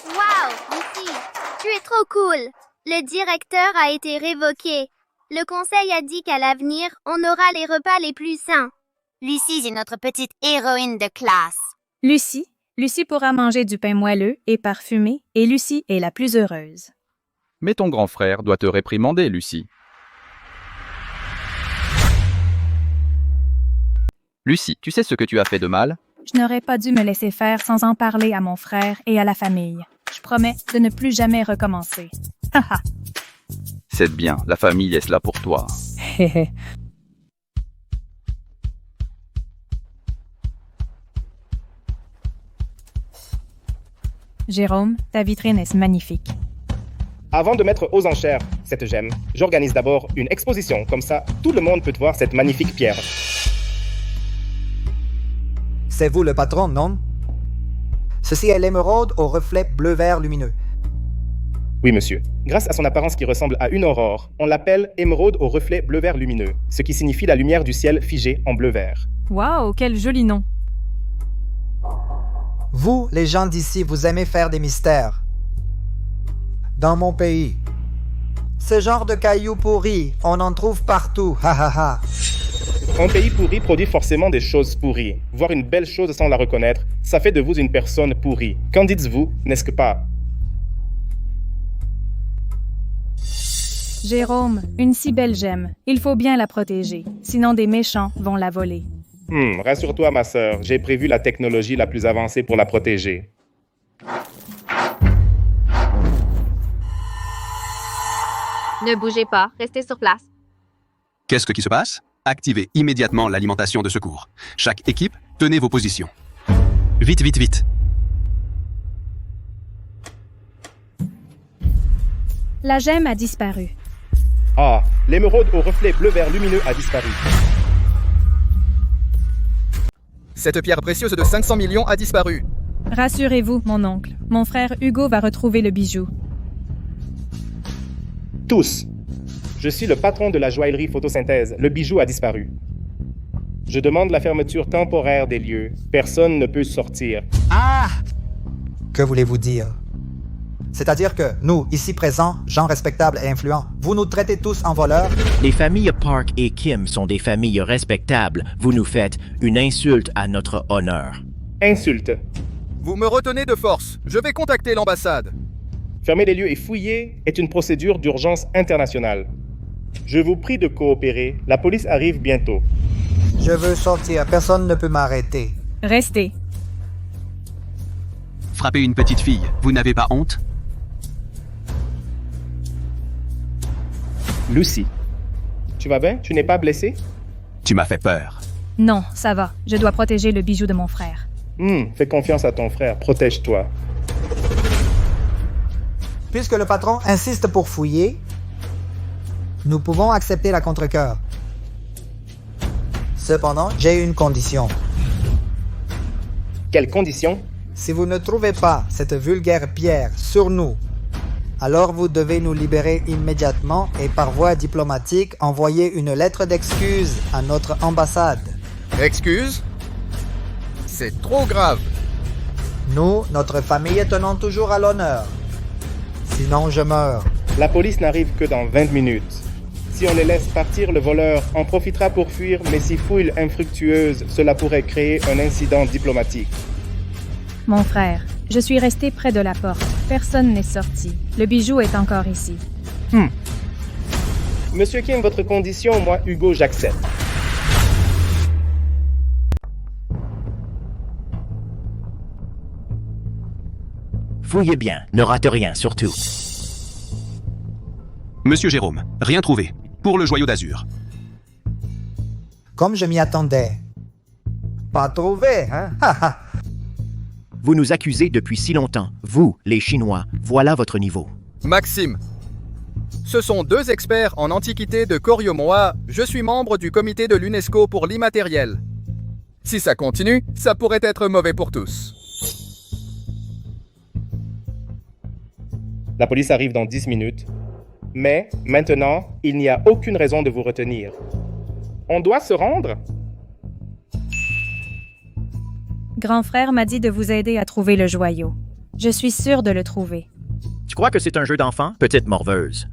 Wow, Lucy, tu es trop cool. Le directeur a été révoqué. Le conseil a dit qu'à l'avenir, on aura les repas les plus sains. Lucy est notre petite héroïne de classe. Lucy pourra manger du pain moelleux et parfumé, et Lucy est la plus heureuse. Mais ton grand frère doit te réprimander, Lucy. Lucy, tu sais ce que tu as fait de mal? Je n'aurais pas dû me laisser faire sans en parler à mon frère et à la famille. Je promets de ne plus jamais recommencer. Haha. C'est bien, la famille est là pour toi. Jérôme, ta vitrine est magnifique. Avant de mettre aux enchères cette gemme, j'organise d'abord une exposition. Comme ça, tout le monde peut voir cette magnifique pierre. C'est vous le patron, non? Ceci est l'émeraude au reflet bleu-vert lumineux. Oui, monsieur. Grâce à son apparence qui ressemble à une aurore, on l'appelle émeraude au reflet bleu-vert lumineux, ce qui signifie la lumière du ciel figée en bleu-vert. Wow, quel joli nom! Vous, les gens d'ici, vous aimez faire des mystères. Dans mon pays, ce genre de cailloux pourris, on en trouve partout, ha ha ha. Un pays pourri produit forcément des choses pourries. Voir une belle chose sans la reconnaître, ça fait de vous une personne pourrie. Qu'en dites-vous, n'est-ce que pas? Jérôme, une si belle gemme. Il faut bien la protéger, sinon des méchants vont la voler. Rassure-toi, ma sœur, j'ai prévu la technologie la plus avancée pour la protéger. Ne bougez pas, restez sur place. Qu'est-ce qui se passe? Activez immédiatement l'alimentation de secours. Chaque équipe, tenez vos positions. Vite, vite, vite. La gemme a disparu. Ah, l'émeraude au reflet bleu-vert lumineux a disparu. Cette pierre précieuse de 500 millions a disparu. Rassurez-vous, mon oncle. Mon frère Hugo va retrouver le bijou. Tous. Je suis le patron de la joaillerie photosynthèse. Le bijou a disparu. Je demande la fermeture temporaire des lieux. Personne ne peut sortir. Ah! Que voulez-vous dire? C'est-à-dire que nous, ici présents, gens respectables et influents, vous nous traitez tous en voleurs? Les familles Park et Kim sont des familles respectables. Vous nous faites une insulte à notre honneur. Insulte. Vous me retenez de force. Je vais contacter l'ambassade. Fermer les lieux et fouiller est une procédure d'urgence internationale. Je vous prie de coopérer. La police arrive bientôt. Je veux sortir. Personne ne peut m'arrêter. Restez. Frapper une petite fille, vous n'avez pas honte? Lucy, tu vas bien? Tu n'es pas blessée? Tu m'as fait peur. Non, ça va. Je dois protéger le bijou de mon frère. Fais confiance à ton frère. Protège-toi. Puisque le patron insiste pour fouiller, nous pouvons accepter la contre-cœur. Cependant, j'ai une condition. Quelle condition? Si vous ne trouvez pas cette vulgaire pierre sur nous, alors vous devez nous libérer immédiatement et par voie diplomatique envoyer une lettre d'excuse à notre ambassade. Excuse? C'est trop grave. Nous, notre famille, tenons toujours à l'honneur. Sinon, je meurs. La police n'arrive que dans 20 minutes. Si on les laisse partir, le voleur en profitera pour fuir, mais si fouille infructueuse, cela pourrait créer un incident diplomatique. Mon frère, je suis resté près de la porte. Personne n'est sorti. Le bijou est encore ici. Monsieur Kim, votre condition, moi, Hugo, j'accepte. Fouillez bien, ne rate rien surtout. Monsieur Jérôme, rien trouvé. Pour le joyau d'azur. Comme je m'y attendais. Pas trouvé, hein? Vous nous accusez depuis si longtemps. Vous, les Chinois, voilà votre niveau. Maxime. Ce sont deux experts en antiquité de Koryo-Moa. Je suis membre du comité de l'UNESCO pour l'immatériel. Si ça continue, ça pourrait être mauvais pour tous. La police arrive dans 10 minutes. Mais, maintenant, il n'y a aucune raison de vous retenir. On doit se rendre? Grand frère m'a dit de vous aider à trouver le joyau. Je suis sûre de le trouver. Tu crois que c'est un jeu d'enfant, petite morveuse?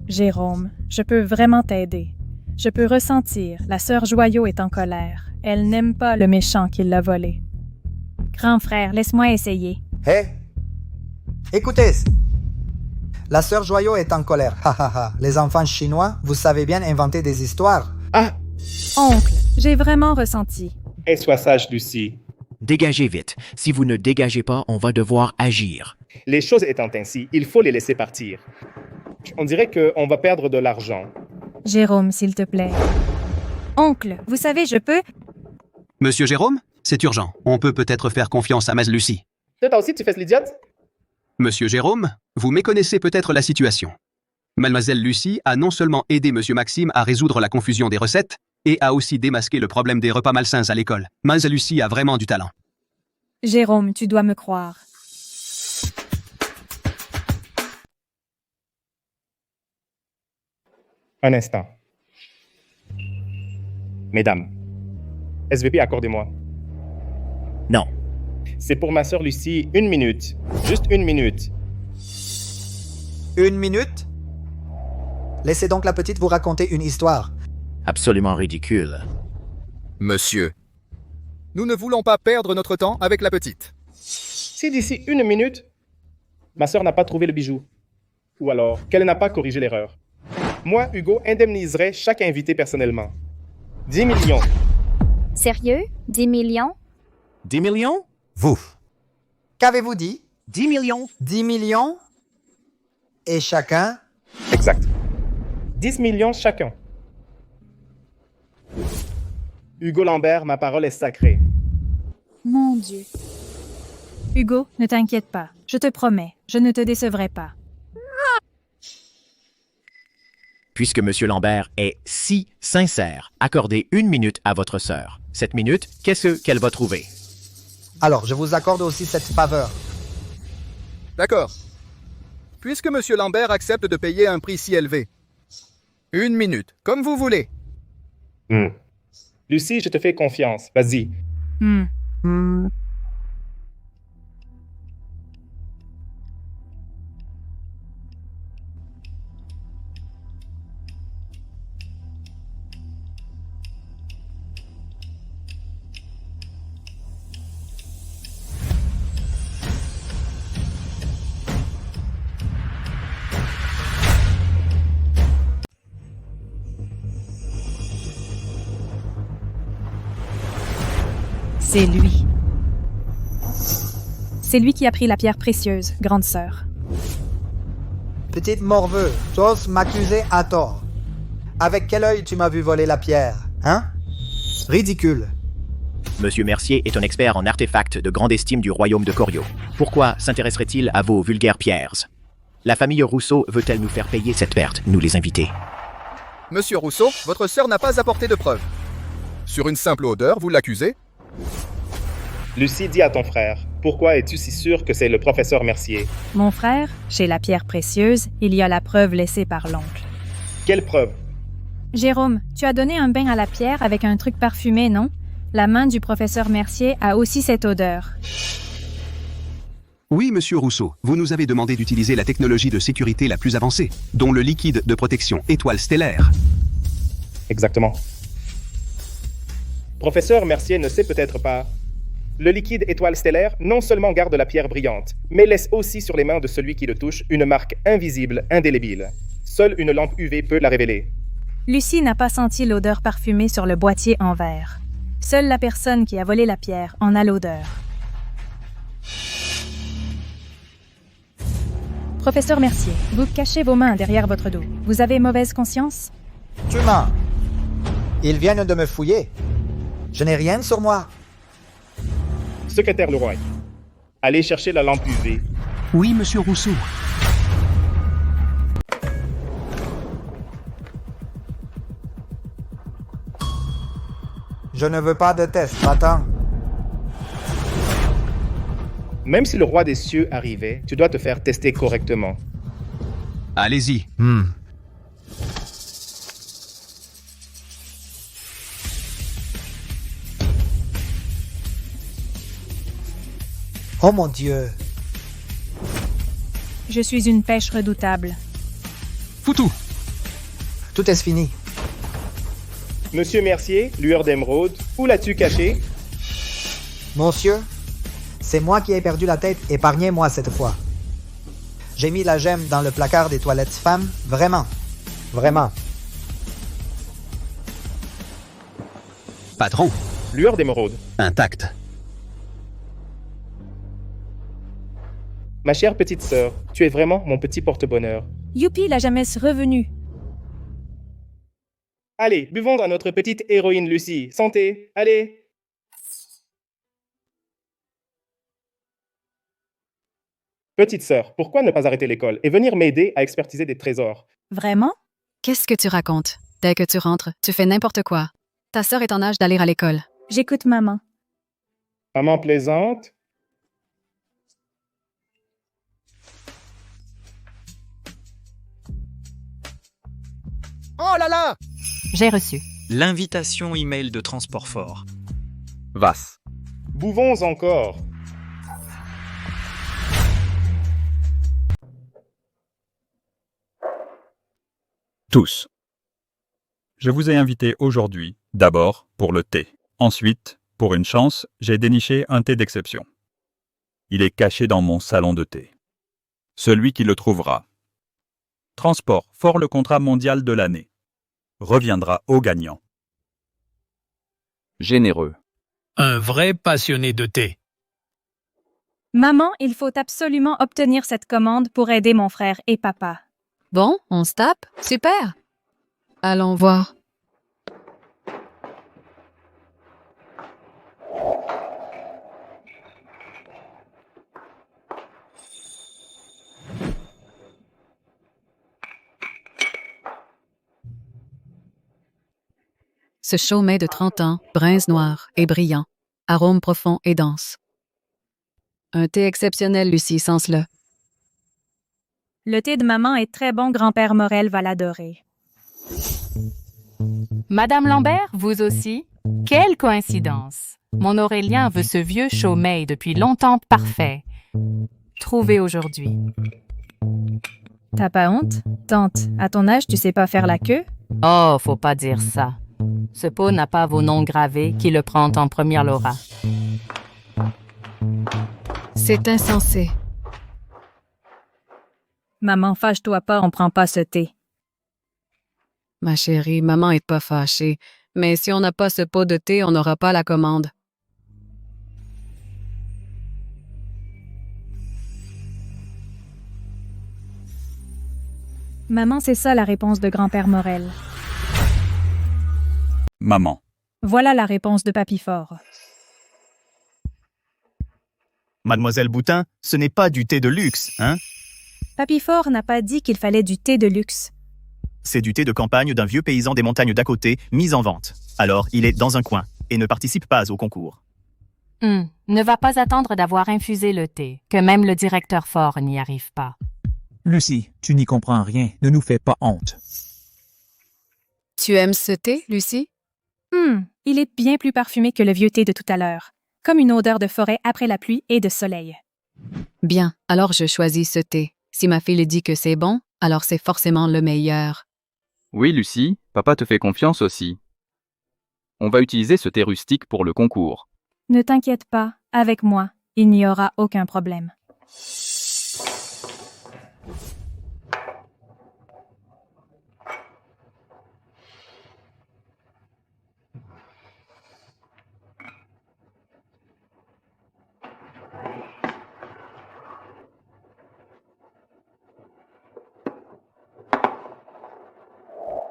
Jérôme, je peux vraiment t'aider. Je peux ressentir, la sœur Joyau est en colère. Elle n'aime pas le méchant qui l'a volé. Grand frère, laisse-moi essayer. Hé! Écoutez! La sœur Joyau est en colère. Ha ha ha. Les enfants chinois, vous savez bien inventer des histoires. Ah! Oncle, j'ai vraiment ressenti. Et sois sage, Lucie. Dégagez vite. Si vous ne dégagez pas, on va devoir agir. Les choses étant ainsi, il faut les laisser partir. On dirait qu'on va perdre de l'argent. Jérôme, s'il te plaît. Oncle, vous savez, je peux... Monsieur Jérôme, c'est urgent. On peut peut-être faire confiance à Maz Lucie. Toi aussi, tu fais l'idiote? Monsieur Jérôme, vous méconnaissez peut-être la situation. Mademoiselle Lucie a non seulement aidé Monsieur Maxime à résoudre la confusion des recettes, et a aussi démasqué le problème des repas malsains à l'école. Maz Lucie a vraiment du talent. Jérôme, tu dois me croire. Un instant. Mesdames, SVP, accordez-moi. Non. C'est pour ma sœur Lucie, 1 minute. Juste 1 minute. 1 minute? Laissez donc la petite vous raconter une histoire. Absolument ridicule. Monsieur, nous ne voulons pas perdre notre temps avec la petite. Si d'ici 1 minute, ma sœur n'a pas trouvé le bijou, ou alors qu'elle n'a pas corrigé l'erreur, moi, Hugo, indemniserai chaque invité personnellement. 10 millions. Sérieux? 10 millions? 10 millions? Vous. Qu'avez-vous dit? 10 millions. 10 millions? Et chacun? Exact. 10 millions chacun. Hugo Lambert, ma parole est sacrée. Mon Dieu. Hugo, ne t'inquiète pas. Je te promets, je ne te décevrai pas. Puisque M. Lambert est si sincère, accordez 1 minute à votre sœur. Cette minute, qu'est-ce qu'elle va trouver? Alors, je vous accorde aussi cette faveur. D'accord. Puisque M. Lambert accepte de payer un prix si élevé. 1 minute, comme vous voulez. Lucie, je te fais confiance. Vas-y. C'est lui. C'est lui qui a pris la pierre précieuse, grande sœur. Petite morveux, tu oses m'accuser à tort. Avec quel œil tu m'as vu voler la pierre, hein? Ridicule. Monsieur Mercier est un expert en artefacts de grande estime du royaume de Corio. Pourquoi s'intéresserait-il à vos vulgaires pierres? La famille Rousseau veut-elle nous faire payer cette perte, nous les invités? Monsieur Rousseau, votre sœur n'a pas apporté de preuves. Sur une simple odeur, vous l'accusez? Lucie, dis à ton frère, pourquoi es-tu si sûr que c'est le professeur Mercier? Mon frère, chez la pierre précieuse, il y a la preuve laissée par l'oncle. Quelle preuve? Jérôme, tu as donné un bain à la pierre avec un truc parfumé, non? La main du professeur Mercier a aussi cette odeur. Oui, monsieur Rousseau, vous nous avez demandé d'utiliser la technologie de sécurité la plus avancée, dont le liquide de protection étoile stellaire. Exactement. Professeur Mercier ne sait peut-être pas. Le liquide étoile stellaire non seulement garde la pierre brillante, mais laisse aussi sur les mains de celui qui le touche une marque invisible, indélébile. Seule une lampe UV peut la révéler. Lucie n'a pas senti l'odeur parfumée sur le boîtier en verre. Seule la personne qui a volé la pierre en a l'odeur. Professeur Mercier, vous cachez vos mains derrière votre dos. Vous avez mauvaise conscience? Tu mens. Ils viennent de me fouiller. Je n'ai rien sur moi. Secrétaire Leroy, allez chercher la lampe UV. Oui, monsieur Rousseau. Je ne veux pas de test, va-t'en. Même si le roi des cieux arrivait, tu dois te faire tester correctement. Allez-y. Oh mon Dieu! Je suis une pêche redoutable. Foutou! Tout est fini. Monsieur Mercier, lueur d'émeraude, où l'as-tu caché? Monsieur, c'est moi qui ai perdu la tête, épargnez-moi cette fois. J'ai mis la gemme dans le placard des toilettes femmes, vraiment. Vraiment. Patron. Lueur d'émeraude. Intact. Ma chère petite sœur, tu es vraiment mon petit porte-bonheur. Youpi, la jamais revenu. Allez, buvons à notre petite héroïne Lucie. Santé, allez! Petite sœur, pourquoi ne pas arrêter l'école et venir m'aider à expertiser des trésors? Vraiment? Qu'est-ce que tu racontes? Dès que tu rentres, tu fais n'importe quoi. Ta sœur est en âge d'aller à l'école. J'écoute maman. Maman plaisante? Oh là là! J'ai reçu. L'invitation email de Transport Fort. Vas. Bouvons encore. Tous. Je vous ai invités aujourd'hui, d'abord pour le thé. Ensuite, pour une chance, j'ai déniché un thé d'exception. Il est caché dans mon salon de thé. Celui qui le trouvera. Transport Fort, le contrat mondial de l'année. Reviendra au gagnant. Généreux. Un vrai passionné de thé. Maman, il faut absolument obtenir cette commande pour aider mon frère et papa. Bon, on se tape? Super! Allons voir. Ce chaumet de 30 ans, brinze noire et brillant, arôme profond et dense. Un thé exceptionnel, Lucie, sens-le. Le thé de maman est très bon, grand-père Morel va l'adorer. Madame Lambert, vous aussi? Quelle coïncidence! Mon Aurélien veut ce vieux chaumet depuis longtemps parfait. Trouvé aujourd'hui. T'as pas honte? Tante, à ton âge, tu sais pas faire la queue? Oh, faut pas dire ça. Ce pot n'a pas vos noms gravés qui le prend en première Laura. C'est insensé. Maman, fâche-toi pas, on prend pas ce thé. Ma chérie, maman est pas fâchée, mais si on n'a pas ce pot de thé, on n'aura pas la commande. Maman, c'est ça la réponse de grand-père Morel. Maman. Voilà la réponse de Papy Fort. Mademoiselle Boutin, ce n'est pas du thé de luxe, hein? Papy Fort n'a pas dit qu'il fallait du thé de luxe. C'est du thé de campagne d'un vieux paysan des montagnes d'à côté, mis en vente. Alors, il est dans un coin et ne participe pas au concours. Ne va pas attendre d'avoir infusé le thé, que même le directeur Fort n'y arrive pas. Lucie, tu n'y comprends rien. Ne nous fais pas honte. Tu aimes ce thé, Lucie? Il est bien plus parfumé que le vieux thé de tout à l'heure. Comme une odeur de forêt après la pluie et de soleil. Bien, alors je choisis ce thé. Si ma fille dit que c'est bon, alors c'est forcément le meilleur. Oui, Lucie, papa te fait confiance aussi. On va utiliser ce thé rustique pour le concours. Ne t'inquiète pas, avec moi, il n'y aura aucun problème.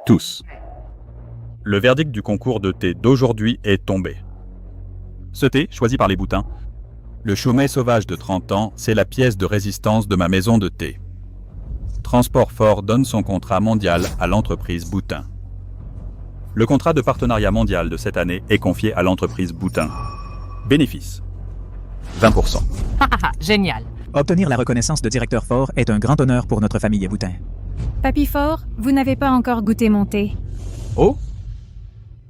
Tous. Le verdict du concours de thé d'aujourd'hui est tombé. Ce thé, choisi par les Boutins, le chaumet sauvage de 30 ans, c'est la pièce de résistance de ma maison de thé. Transport Fort donne son contrat mondial à l'entreprise Boutin. Le contrat de partenariat mondial de cette année est confié à l'entreprise Boutin. Bénéfice 20%. Génial. Obtenir la reconnaissance de directeur Fort est un grand honneur pour notre famille Boutin. Papy Fort, vous n'avez pas encore goûté mon thé. Oh?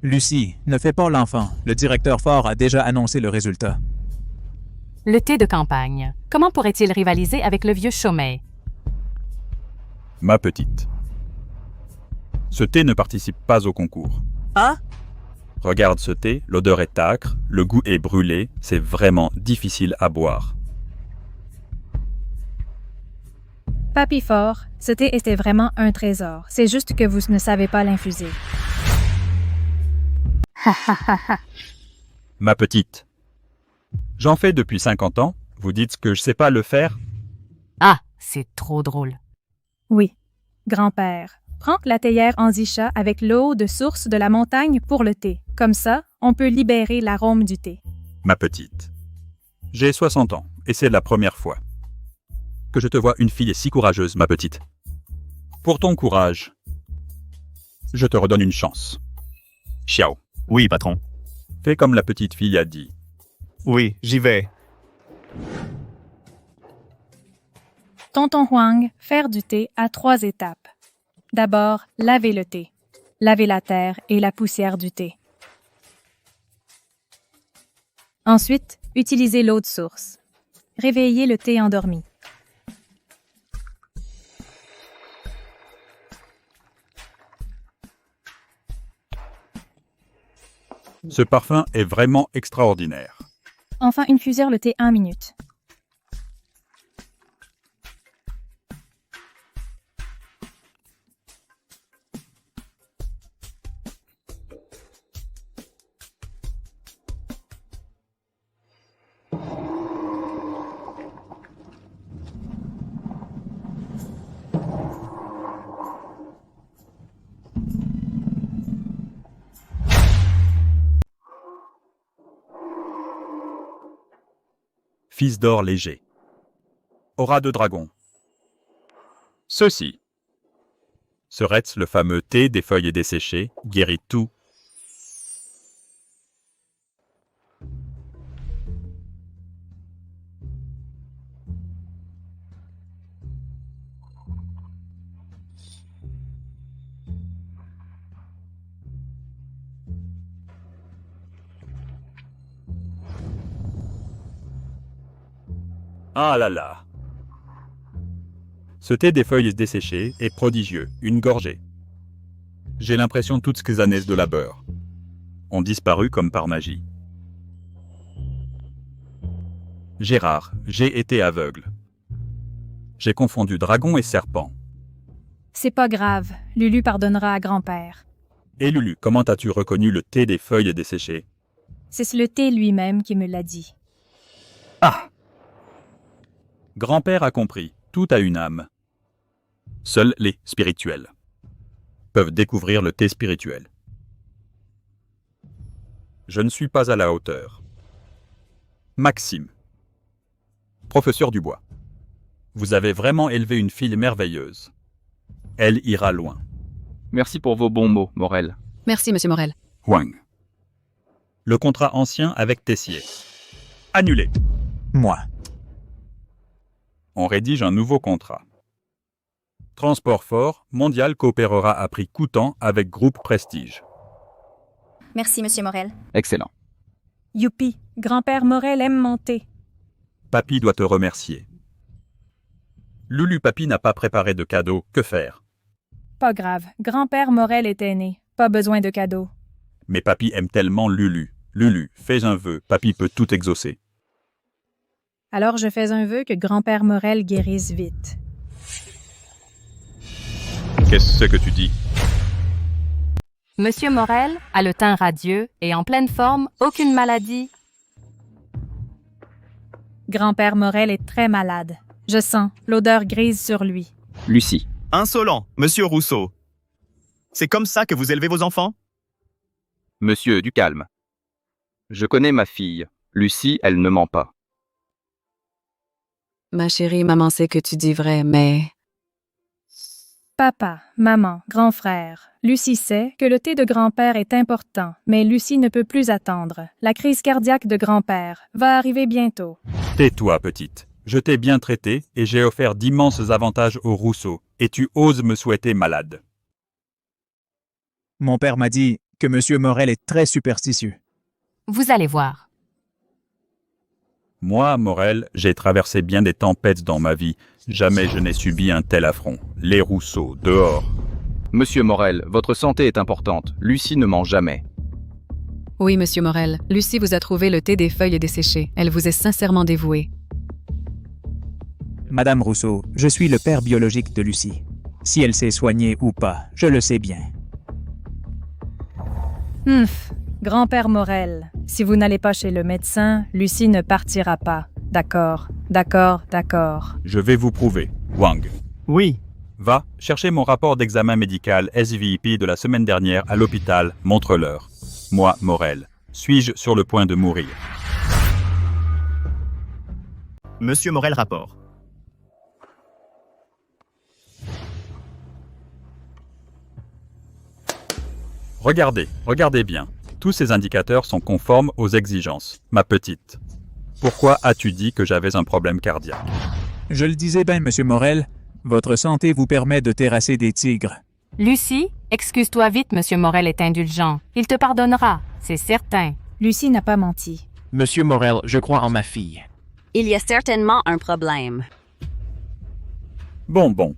Lucie, ne fais pas l'enfant. Le directeur Fort a déjà annoncé le résultat. Le thé de campagne. Comment pourrait-il rivaliser avec le vieux Chaumet? Ma petite. Ce thé ne participe pas au concours. Ah? Regarde ce thé, l'odeur est âcre, le goût est brûlé, c'est vraiment difficile à boire. Papy Fort, ce thé était vraiment un trésor. C'est juste que vous ne savez pas l'infuser. Ma petite. J'en fais depuis 50 ans, vous dites que je sais pas le faire? Ah, c'est trop drôle. Oui. Grand-père, prends la théière Anzicha avec l'eau de source de la montagne pour le thé. Comme ça, on peut libérer l'arôme du thé. Ma petite. J'ai 60 ans, et c'est la première fois que je te vois une fille si courageuse, ma petite. Pour ton courage, je te redonne une chance. Xiao. Oui, patron. Fais comme la petite fille a dit. Oui, j'y vais. Tonton Huang, faire du thé à 3 étapes. D'abord, laver le thé. Laver la terre et la poussière du thé. Ensuite, utilisez l'eau de source. Réveillez le thé endormi. Ce parfum est vraiment extraordinaire. Enfin, infuser le thé 1 minute. Fils d'or léger. Aura de dragon. Ceci. Serait-ce le fameux thé des feuilles desséchées, guérit tout. Ah là là. Ce thé des feuilles desséchées est prodigieux, une gorgée. J'ai l'impression que toutes ces années de labeur ont disparu comme par magie. Gérard, j'ai été aveugle. J'ai confondu dragon et serpent. C'est pas grave, Lulu pardonnera à grand-père. Et Lulu, comment as-tu reconnu le thé des feuilles desséchées? C'est le thé lui-même qui me l'a dit. Ah! Grand-père a compris, tout a une âme. Seuls les spirituels peuvent découvrir le thé spirituel. Je ne suis pas à la hauteur. Maxime, professeur Dubois, vous avez vraiment élevé une fille merveilleuse. Elle ira loin. Merci pour vos bons mots, Morel. Merci, Monsieur Morel. Huang. Le contrat ancien avec Tessier. Annulé. Moi. On rédige un nouveau contrat. Transport Fort Mondial coopérera à prix coûtant avec Groupe Prestige. Merci, Monsieur Morel. Excellent. Youpi, grand-père Morel aime mon thé. Papy doit te remercier. Lulu Papy n'a pas préparé de cadeau, que faire? Pas grave, grand-père Morel est aîné. Pas besoin de cadeau. Mais Papy aime tellement Lulu. Lulu, fais un vœu, Papy peut tout exaucer. Alors je fais un vœu que grand-père Morel guérisse vite. Qu'est-ce que tu dis? Monsieur Morel a le teint radieux et en pleine forme, aucune maladie. Grand-père Morel est très malade. Je sens l'odeur grise sur lui. Lucie. Insolent, Monsieur Rousseau. C'est comme ça que vous élevez vos enfants? Monsieur, du calme. Je connais ma fille. Lucie, elle ne ment pas. Ma chérie, maman sait que tu dis vrai, mais... Papa, maman, grand frère, Lucie sait que le thé de grand-père est important, mais Lucie ne peut plus attendre. La crise cardiaque de grand-père va arriver bientôt. Tais-toi, petite. Je t'ai bien traité et j'ai offert d'immenses avantages aux Rousseau. Et tu oses me souhaiter malade. Mon père m'a dit que M. Morel est très superstitieux. Vous allez voir. Moi, Morel, j'ai traversé bien des tempêtes dans ma vie. Jamais je n'ai subi un tel affront. Les Rousseau, dehors. Monsieur Morel, votre santé est importante. Lucie ne ment jamais. Oui, Monsieur Morel, Lucie vous a trouvé le thé des feuilles desséchées. Elle vous est sincèrement dévouée. Madame Rousseau, je suis le père biologique de Lucie. Si elle s'est soignée ou pas, je le sais bien. Grand-père Morel, si vous n'allez pas chez le médecin, Lucie ne partira pas. D'accord, d'accord, d'accord. Je vais vous prouver. Wang. Oui. Va, chercher mon rapport d'examen médical SVP de la semaine dernière à l'hôpital, montre-leur. Moi, Morel, suis-je sur le point de mourir? Monsieur Morel, rapport. Regardez bien. Tous ces indicateurs sont conformes aux exigences. Ma petite, pourquoi as-tu dit que j'avais un problème cardiaque? Je le disais bien, Monsieur Morel, votre santé vous permet de terrasser des tigres. Lucie, excuse-toi vite, Monsieur Morel est indulgent. Il te pardonnera, c'est certain. Lucie n'a pas menti. Monsieur Morel, je crois en ma fille. Il y a certainement un problème. Bon.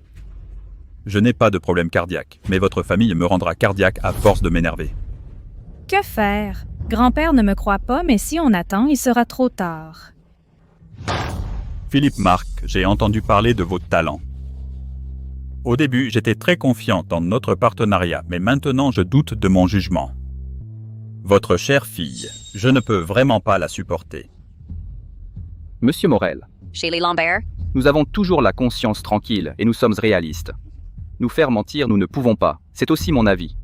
Je n'ai pas de problème cardiaque, mais votre famille me rendra cardiaque à force de m'énerver. Que faire? Grand-père ne me croit pas, mais si on attend, il sera trop tard. Philippe Marc, j'ai entendu parler de vos talents. Au début, j'étais très confiant dans notre partenariat, mais maintenant je doute de mon jugement. Votre chère fille, je ne peux vraiment pas la supporter. Monsieur Morel, Chez les Lambert, nous avons toujours la conscience tranquille et nous sommes réalistes. Nous faire mentir, nous ne pouvons pas. C'est aussi mon avis.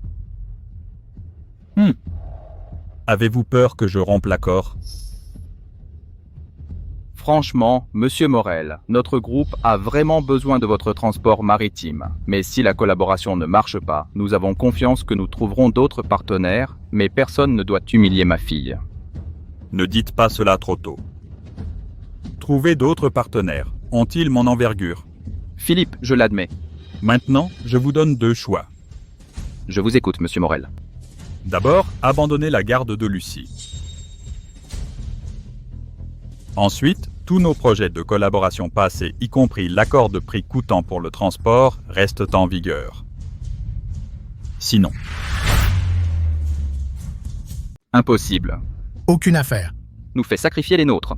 Avez-vous peur que je rompe l'accord? Franchement, Monsieur Morel, notre groupe a vraiment besoin de votre transport maritime. Mais si la collaboration ne marche pas, nous avons confiance que nous trouverons d'autres partenaires, mais personne ne doit humilier ma fille. Ne dites pas cela trop tôt. Trouvez d'autres partenaires. Ont-ils mon envergure? Philippe, je l'admets. Maintenant, je vous donne 2 choix. Je vous écoute, Monsieur Morel. D'abord, abandonnez la garde de Lucie. Ensuite, tous nos projets de collaboration passés, y compris l'accord de prix coûtant pour le transport, restent en vigueur. Sinon. Impossible. Aucune affaire. Nous fait sacrifier les nôtres.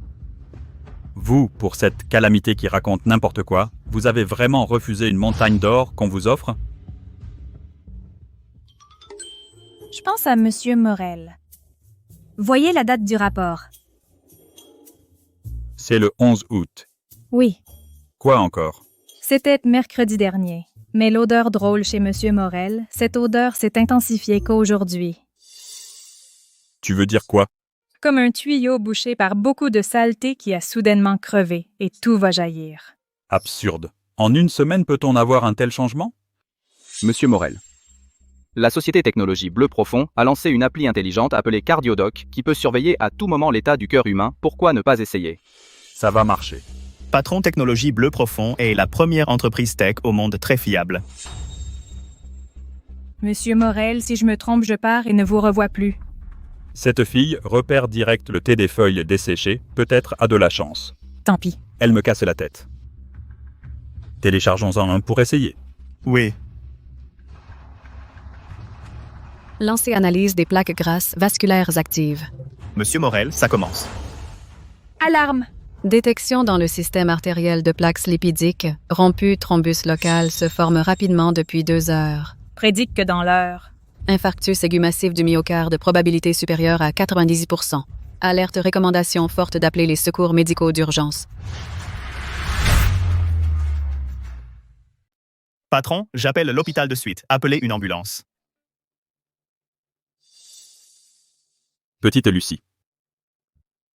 Vous, pour cette calamité qui raconte n'importe quoi, vous avez vraiment refusé une montagne d'or qu'on vous offre? Je pense à Monsieur Morel. Voyez la date du rapport. C'est le 11 août. Oui, Quoi encore? c'était mercredi dernier. Mais l'odeur drôle chez Monsieur Morel, cette odeur s'est intensifiée qu'aujourd'hui. Tu veux dire quoi? Comme un tuyau bouché par beaucoup de saleté qui a soudainement crevé, et tout va jaillir. Absurde. En une semaine peut-on avoir un tel changement? Monsieur Morel. La société technologie Bleu Profond a lancé une appli intelligente appelée CardioDoc qui peut surveiller à tout moment l'état du cœur humain. Pourquoi ne pas essayer? Ça va marcher. Patron Technologie Bleu Profond est la première entreprise tech au monde très fiable. Monsieur Morel, si je me trompe, je pars et ne vous revois plus. Cette fille repère direct le thé des feuilles desséchées, peut-être a de la chance. Tant pis. Elle me casse la tête. Téléchargeons-en un pour essayer. Oui. Lancez analyse des plaques grasses vasculaires actives. Monsieur Morel, ça commence. Alarme! Détection dans le système artériel de plaques lipidiques. Rompu thrombus local se forme rapidement depuis 2 heures. Prédicte que dans l'heure. Infarctus aigu massif du myocarde, probabilité supérieure à 90%. Alerte recommandation forte d'appeler les secours médicaux d'urgence. Patron, j'appelle l'hôpital de suite. Appelez une ambulance. Petite Lucie.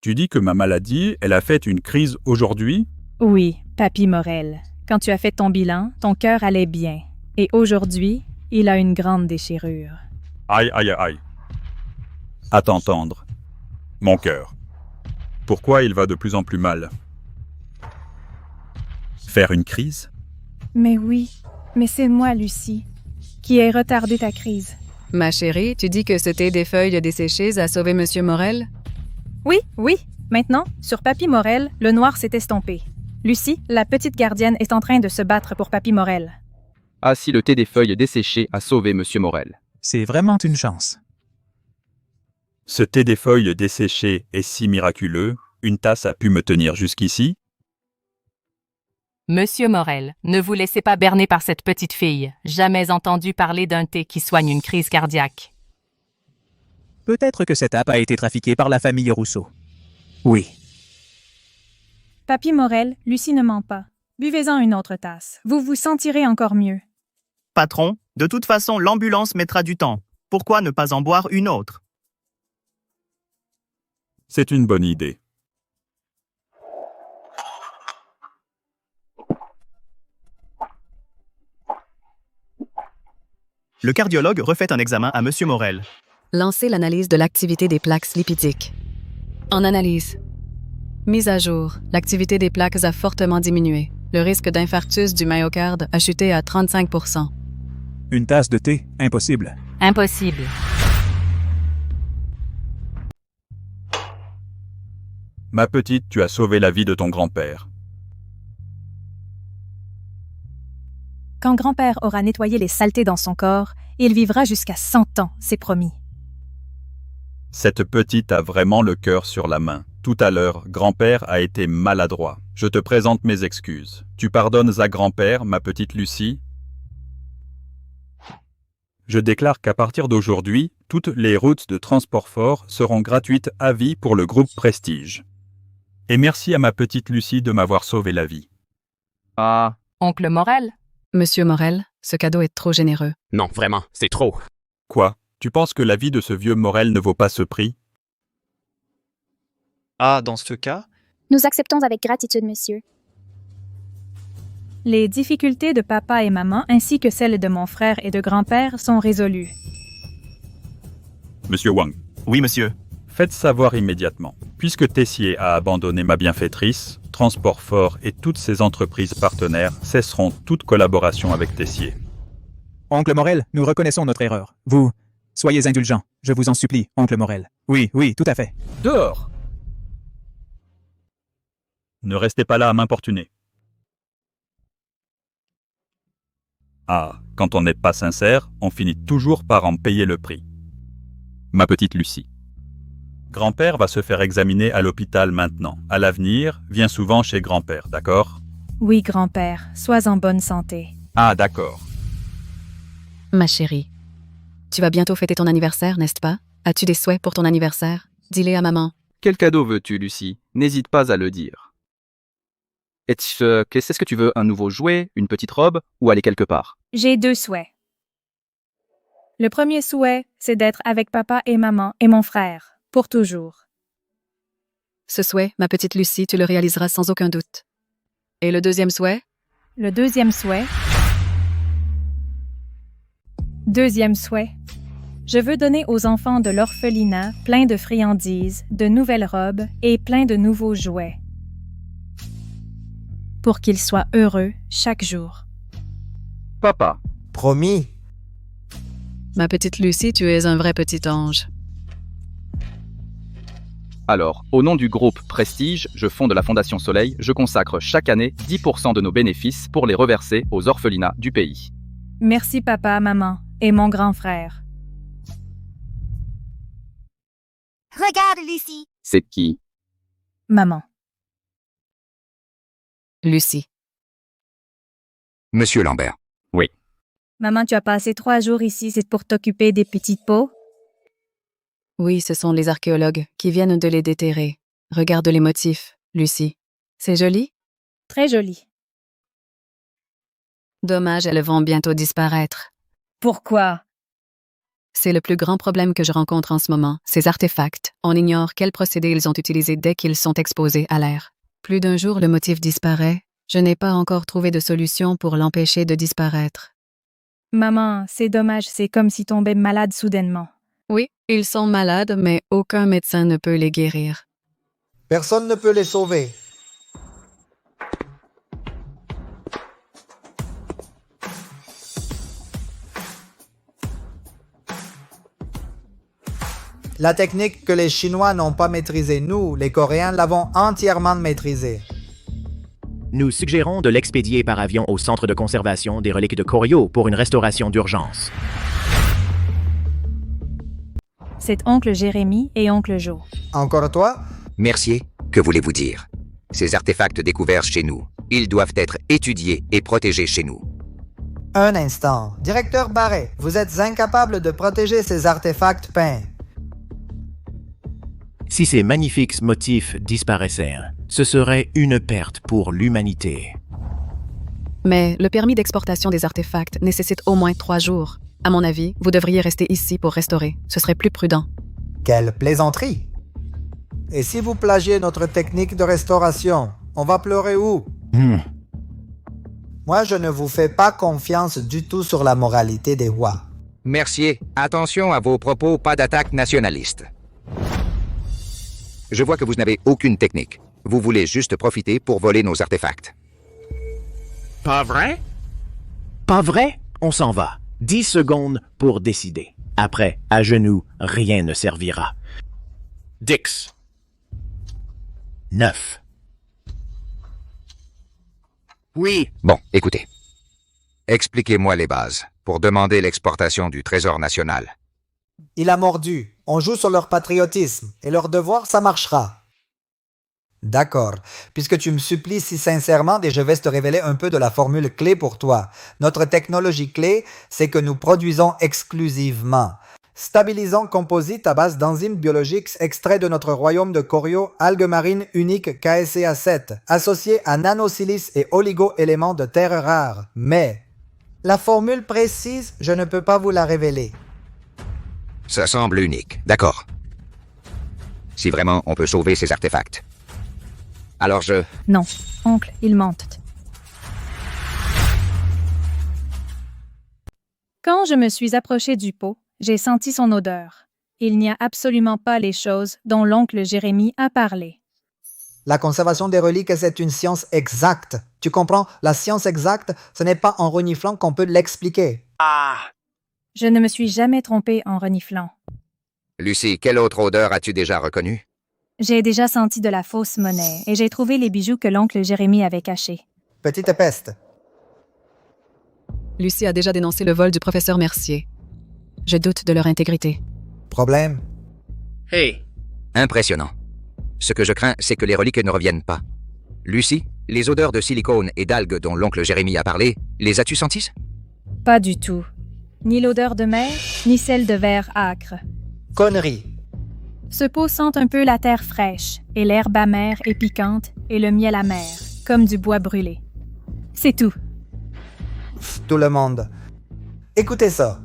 Tu dis que ma maladie, elle a fait une crise aujourd'hui? Oui, Papy Morel. Quand tu as fait ton bilan, ton cœur allait bien. Et aujourd'hui, il a une grande déchirure. Aïe, aïe, aïe. À t'entendre. Mon cœur. Pourquoi il va de plus en plus mal? Faire une crise? Mais oui, Mais c'est moi, Lucie, qui ai retardé ta crise. Ma chérie, tu dis que ce thé des feuilles desséchées a sauvé Monsieur Morel? Oui, oui. Maintenant, sur Papy Morel, le noir s'est estompé. Lucie, la petite gardienne, est en train de se battre pour Papy Morel. Ah, si le thé des feuilles desséchées a sauvé Monsieur Morel. C'est vraiment une chance. Ce thé des feuilles desséchées est si miraculeux, une tasse a pu me tenir jusqu'ici. Monsieur Morel, ne vous laissez pas berner par cette petite fille. Jamais entendu parler d'un thé qui soigne une crise cardiaque. Peut-être que cette app a été trafiquée par la famille Rousseau. Oui. Papy Morel, Lucie ne ment pas. Buvez-en une autre tasse. Vous vous sentirez encore mieux. Patron, de toute façon, l'ambulance mettra du temps. Pourquoi ne pas en boire une autre? C'est une bonne idée. Le cardiologue refait un examen à Monsieur Morel. Lancez l'analyse de l'activité des plaques lipidiques. En analyse. Mise à jour, l'activité des plaques a fortement diminué. Le risque d'infarctus du myocarde a chuté à 35%. Une tasse de thé? Impossible. Impossible. Ma petite, tu as sauvé la vie de ton grand-père. Quand grand-père aura nettoyé les saletés dans son corps, il vivra jusqu'à 100 ans, c'est promis. Cette petite a vraiment le cœur sur la main. Tout à l'heure, grand-père a été maladroit. Je te présente mes excuses. Tu pardonnes à grand-père, ma petite Lucie? Je déclare qu'à partir d'aujourd'hui, toutes les routes de transport fort seront gratuites à vie pour le groupe Prestige. Et merci à ma petite Lucie de m'avoir sauvé la vie. Ah. Oncle Morel? Monsieur Morel, ce cadeau est trop généreux. Non, vraiment, c'est trop. Quoi? Tu penses que la vie de ce vieux Morel ne vaut pas ce prix? Ah, dans ce cas? Nous acceptons avec gratitude, monsieur. Les difficultés de papa et maman ainsi que celles de mon frère et de grand-père sont résolues. Monsieur Wang. Oui, monsieur. Faites savoir immédiatement. Puisque Tessier a abandonné ma bienfaitrice, Transport Fort et toutes ses entreprises partenaires cesseront toute collaboration avec Tessier. Oncle Morel, nous reconnaissons notre erreur. Vous, soyez indulgent, je vous en supplie, Oncle Morel. Oui, oui, tout à fait. Dehors! Ne restez pas là à m'importuner. Ah, quand on n'est pas sincère, on finit toujours par en payer le prix. Ma petite Lucie. Grand-père va se faire examiner à l'hôpital maintenant. À l'avenir, viens souvent chez grand-père, d'accord? Oui, grand-père, sois en bonne santé. Ah, d'accord. Ma chérie, tu vas bientôt fêter ton anniversaire, n'est-ce pas? As-tu des souhaits pour ton anniversaire? Dis-les à maman. Quel cadeau veux-tu, Lucie? N'hésite pas à le dire. Qu'est-ce que tu veux? Un nouveau jouet? Une petite robe? Ou aller quelque part? J'ai 2 souhaits. Le premier souhait, c'est d'être avec papa et maman et mon frère, pour toujours. Ce souhait, ma petite Lucie, tu le réaliseras sans aucun doute. Et le deuxième souhait? Le deuxième souhait... Deuxième souhait. Je veux donner aux enfants de l'orphelinat plein de friandises, de nouvelles robes et plein de nouveaux jouets. Pour qu'ils soient heureux chaque jour. Papa. Promis. Ma petite Lucie, tu es un vrai petit ange. Alors, au nom du groupe Prestige, je fonde la Fondation Soleil, je consacre chaque année 10% de nos bénéfices pour les reverser aux orphelinats du pays. Merci papa, maman et mon grand frère. Regarde, Lucie. C'est qui? Maman. Lucie. Monsieur Lambert. Oui. Maman, tu as passé 3 jours ici, c'est pour t'occuper des petites peaux? Oui, ce sont les archéologues qui viennent de les déterrer. Regarde les motifs, Lucie. C'est joli? Très joli. Dommage, elles vont bientôt disparaître. Pourquoi? C'est le plus grand problème que je rencontre en ce moment. Ces artefacts, on ignore quels procédés ils ont utilisés dès qu'ils sont exposés à l'air. Plus d'un jour, le motif disparaît. Je n'ai pas encore trouvé de solution pour l'empêcher de disparaître. Maman, c'est dommage, c'est comme s'ils tombaient malades soudainement. Oui, ils sont malades, mais aucun médecin ne peut les guérir. Personne ne peut les sauver. La technique que les Chinois n'ont pas maîtrisée, nous, les Coréens, l'avons entièrement maîtrisée. Nous suggérons de l'expédier par avion au centre de conservation des reliques de Koryo pour une restauration d'urgence. C'est oncle Jérémy et oncle Joe. Encore toi? Mercier, que voulez-vous dire? Ces artefacts découverts chez nous, ils doivent être étudiés et protégés chez nous. Un instant. Directeur Barret, vous êtes incapable de protéger ces artefacts peints. Si ces magnifiques motifs disparaissaient, ce serait une perte pour l'humanité. Mais le permis d'exportation des artefacts nécessite au moins 3 jours. À mon avis, vous devriez rester ici pour restaurer. Ce serait plus prudent. Quelle plaisanterie! Et si vous plagiez notre technique de restauration, on va pleurer où? Moi, je ne vous fais pas confiance du tout sur la moralité des rois. Mercier, attention à vos propos, pas d'attaque nationaliste. Je vois que vous n'avez aucune technique. Vous voulez juste profiter pour voler nos artefacts. Pas vrai? Pas vrai? On s'en va. 10 secondes pour décider. Après, à genoux, rien ne servira. 10. 9. Oui. Bon, écoutez. Expliquez-moi les bases pour demander l'exportation du Trésor national. Il a mordu. On joue sur leur patriotisme. Et leur devoir, ça marchera. D'accord. Puisque tu me supplies si sincèrement, et je vais te révéler un peu de la formule clé pour toi. Notre technologie clé, c'est que nous produisons exclusivement stabilisant composite à base d'enzymes biologiques extraits de notre royaume de Koryo, algues marines uniques KSCA7, associées à nanosilice et oligo-éléments de terre rares. Mais la formule précise, je ne peux pas vous la révéler. Ça semble unique, d'accord. Si vraiment on peut sauver ces artefacts. Alors je... Non, oncle, il mente. Quand je me suis approché du pot, j'ai senti son odeur. Il n'y a absolument pas les choses dont l'oncle Jérémy a parlé. La conservation des reliques, c'est une science exacte. Tu comprends? La science exacte, ce n'est pas en reniflant qu'on peut l'expliquer. Je ne me suis jamais trompée en reniflant. Lucie, quelle autre odeur as-tu déjà reconnue? J'ai déjà senti de la fausse monnaie et j'ai trouvé les bijoux que l'oncle Jérémy avait cachés. Petite peste. Lucie a déjà dénoncé le vol du professeur Mercier. Je doute de leur intégrité. Problème? Hey! Impressionnant. Ce que je crains, c'est que les reliques ne reviennent pas. Lucie, les odeurs de silicone et d'algues dont l'oncle Jérémy a parlé, les as-tu senties? Pas du tout. Ni l'odeur de mer, ni celle de verre âcre. Connerie. Ce pot sent un peu la terre fraîche, et l'herbe amère et piquante, et le miel amer, comme du bois brûlé. C'est tout. Tout le monde. Écoutez ça.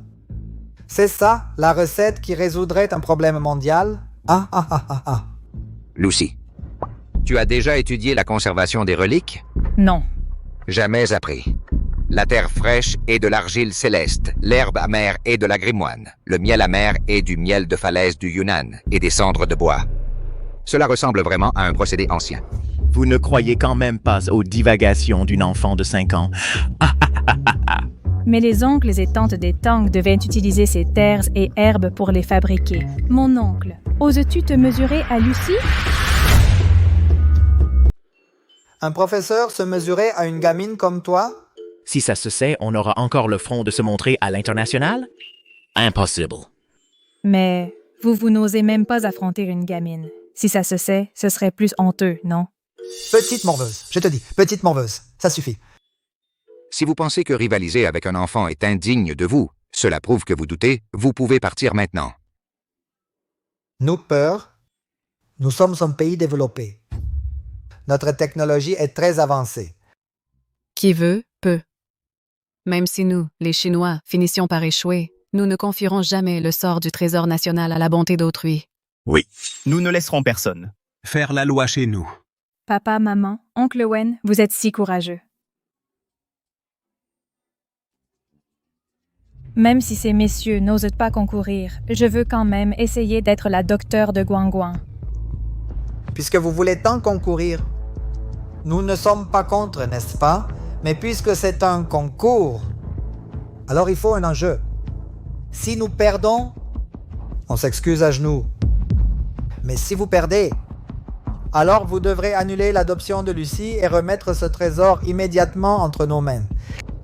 C'est ça, la recette qui résoudrait un problème mondial? Lucie, tu as déjà étudié la conservation des reliques? Non. Jamais appris. La terre fraîche est de l'argile céleste, l'herbe amère est de la grimoine, le miel amer est du miel de falaise du Yunnan et des cendres de bois. Cela ressemble vraiment à un procédé ancien. Vous ne croyez quand même pas aux divagations d'une enfant de 5 ans. Mais les oncles et tantes des Tang devaient utiliser ces terres et herbes pour les fabriquer. Mon oncle, oses-tu te mesurer à Lucie? Un professeur se mesurait à une gamine comme toi? Si ça se sait, on aura encore le front de se montrer à l'international? Impossible. Mais vous n'osez même pas affronter une gamine. Si ça se sait, ce serait plus honteux, non? Petite morveuse, je te dis, petite morveuse, ça suffit. Si vous pensez que rivaliser avec un enfant est indigne de vous, cela prouve que vous doutez, vous pouvez partir maintenant. Nous peur? Nous sommes un pays développé. Notre technologie est très avancée. Qui veut, peut. Même si nous, les Chinois, finissions par échouer, nous ne confierons jamais le sort du trésor national à la bonté d'autrui. Oui, nous ne laisserons personne. Faire la loi chez nous. Papa, maman, oncle Wen, vous êtes si courageux. Même si ces messieurs n'osent pas concourir, je veux quand même essayer d'être la docteure de Guangguan. Puisque vous voulez tant concourir, nous ne sommes pas contre, n'est-ce pas? Mais puisque c'est un concours, alors il faut un enjeu. Si nous perdons, on s'excuse à genoux. Mais si vous perdez, alors vous devrez annuler l'adoption de Lucie et remettre ce trésor immédiatement entre nos mains.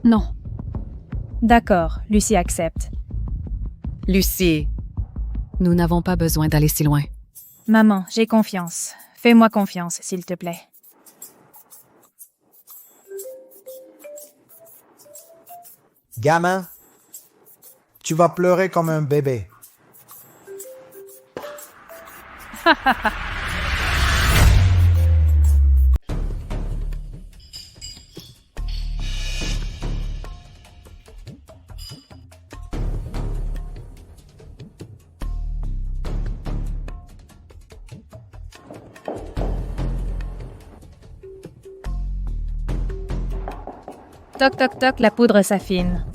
Non. D'accord, Lucie accepte. Lucie, nous n'avons pas besoin d'aller si loin. Maman, j'ai confiance. Fais-moi confiance, s'il te plaît. Gamin, tu vas pleurer comme un bébé. Toc toc toc, la poudre s'affine.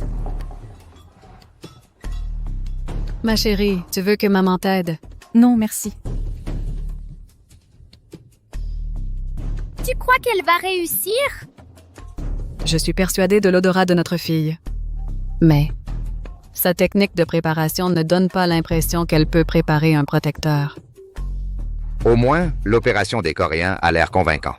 Ma chérie, tu veux que maman t'aide? Non, merci. Tu crois qu'elle va réussir? Je suis persuadée de l'odorat de notre fille. Mais sa technique de préparation ne donne pas l'impression qu'elle peut préparer un protecteur. Au moins, l'opération des Coréens a l'air convaincant.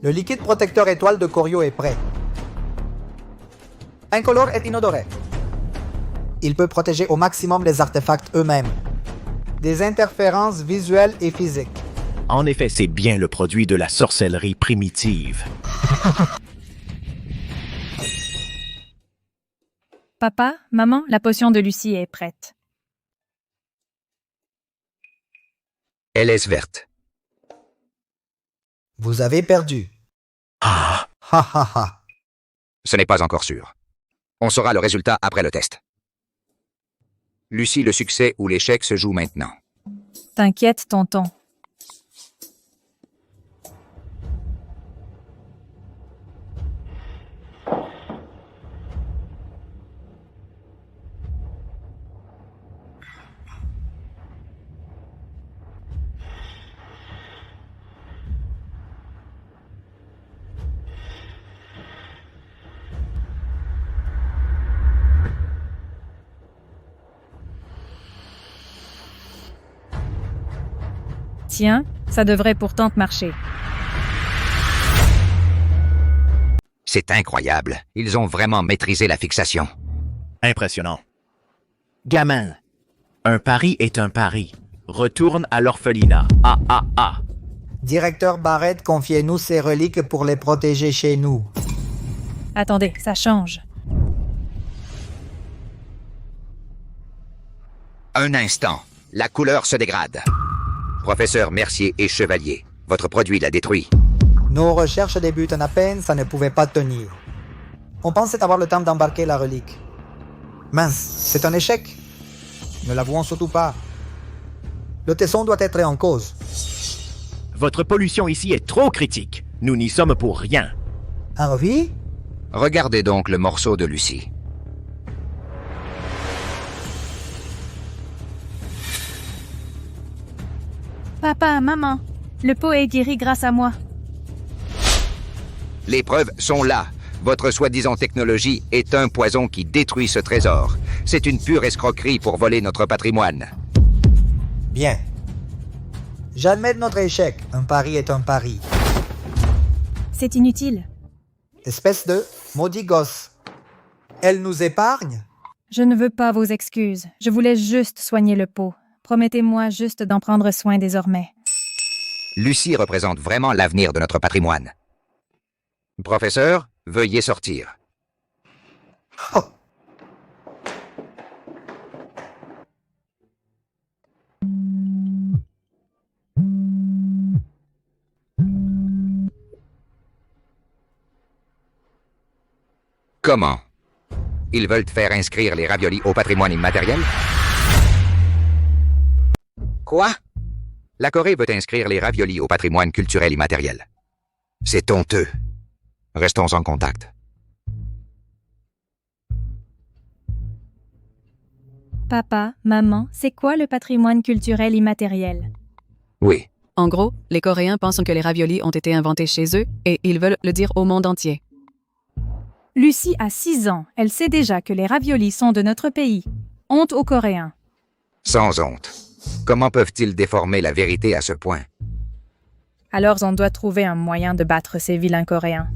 Le liquide protecteur étoile de Koryo est prêt. Incolore et inodore. Il peut protéger au maximum les artefacts eux-mêmes. Des interférences visuelles et physiques. En effet, c'est bien le produit de la sorcellerie primitive. Papa, maman, la potion de Lucie est prête. Elle est verte. Vous avez perdu. Ha ha ha. Ce n'est pas encore sûr. On saura le résultat après le test. Lucie, le succès ou l'échec se joue maintenant. T'inquiète, tonton. Tiens, ça devrait pourtant marcher. C'est incroyable. Ils ont vraiment maîtrisé la fixation. Impressionnant. Gamin, un pari est un pari. Retourne à l'orphelinat. Ah ah ah. Directeur Barrett, confiez-nous ces reliques pour les protéger chez nous. Attendez, ça change. Un instant. La couleur se dégrade. Professeur Mercier et Chevalier, votre produit l'a détruit. Nos recherches débutent à peine, ça ne pouvait pas tenir. On pensait avoir le temps d'embarquer la relique. Mince, c'est un échec. Ne l'avouons surtout pas. Le tesson doit être en cause. Votre pollution ici est trop critique. Nous n'y sommes pour rien. Ah oui? Regardez donc le morceau de Lucie. Papa, maman, le pot est guéri grâce à moi. Les preuves sont là. Votre soi-disant technologie est un poison qui détruit ce trésor. C'est une pure escroquerie pour voler notre patrimoine. Bien. J'admets notre échec. Un pari est un pari. C'est inutile. Espèce de maudit gosse. Elle nous épargne? Je ne veux pas vos excuses. Je voulais juste soigner le pot. Promettez-moi juste d'en prendre soin désormais. Lucie représente vraiment l'avenir de notre patrimoine. Professeur, veuillez sortir. Oh. Comment? Ils veulent faire inscrire les raviolis au patrimoine immatériel? Quoi? La Corée veut inscrire les raviolis au patrimoine culturel immatériel. C'est honteux. Restons en contact. Papa, maman, c'est quoi le patrimoine culturel immatériel? Oui, En gros, les Coréens pensent que les raviolis ont été inventés chez eux et ils veulent le dire au monde entier. Lucie a 6 ans. Elle sait déjà que les raviolis sont de notre pays. Honte aux Coréens. Sans honte. Comment peuvent-ils déformer la vérité à ce point? Alors on doit trouver un moyen de battre ces vilains Coréens.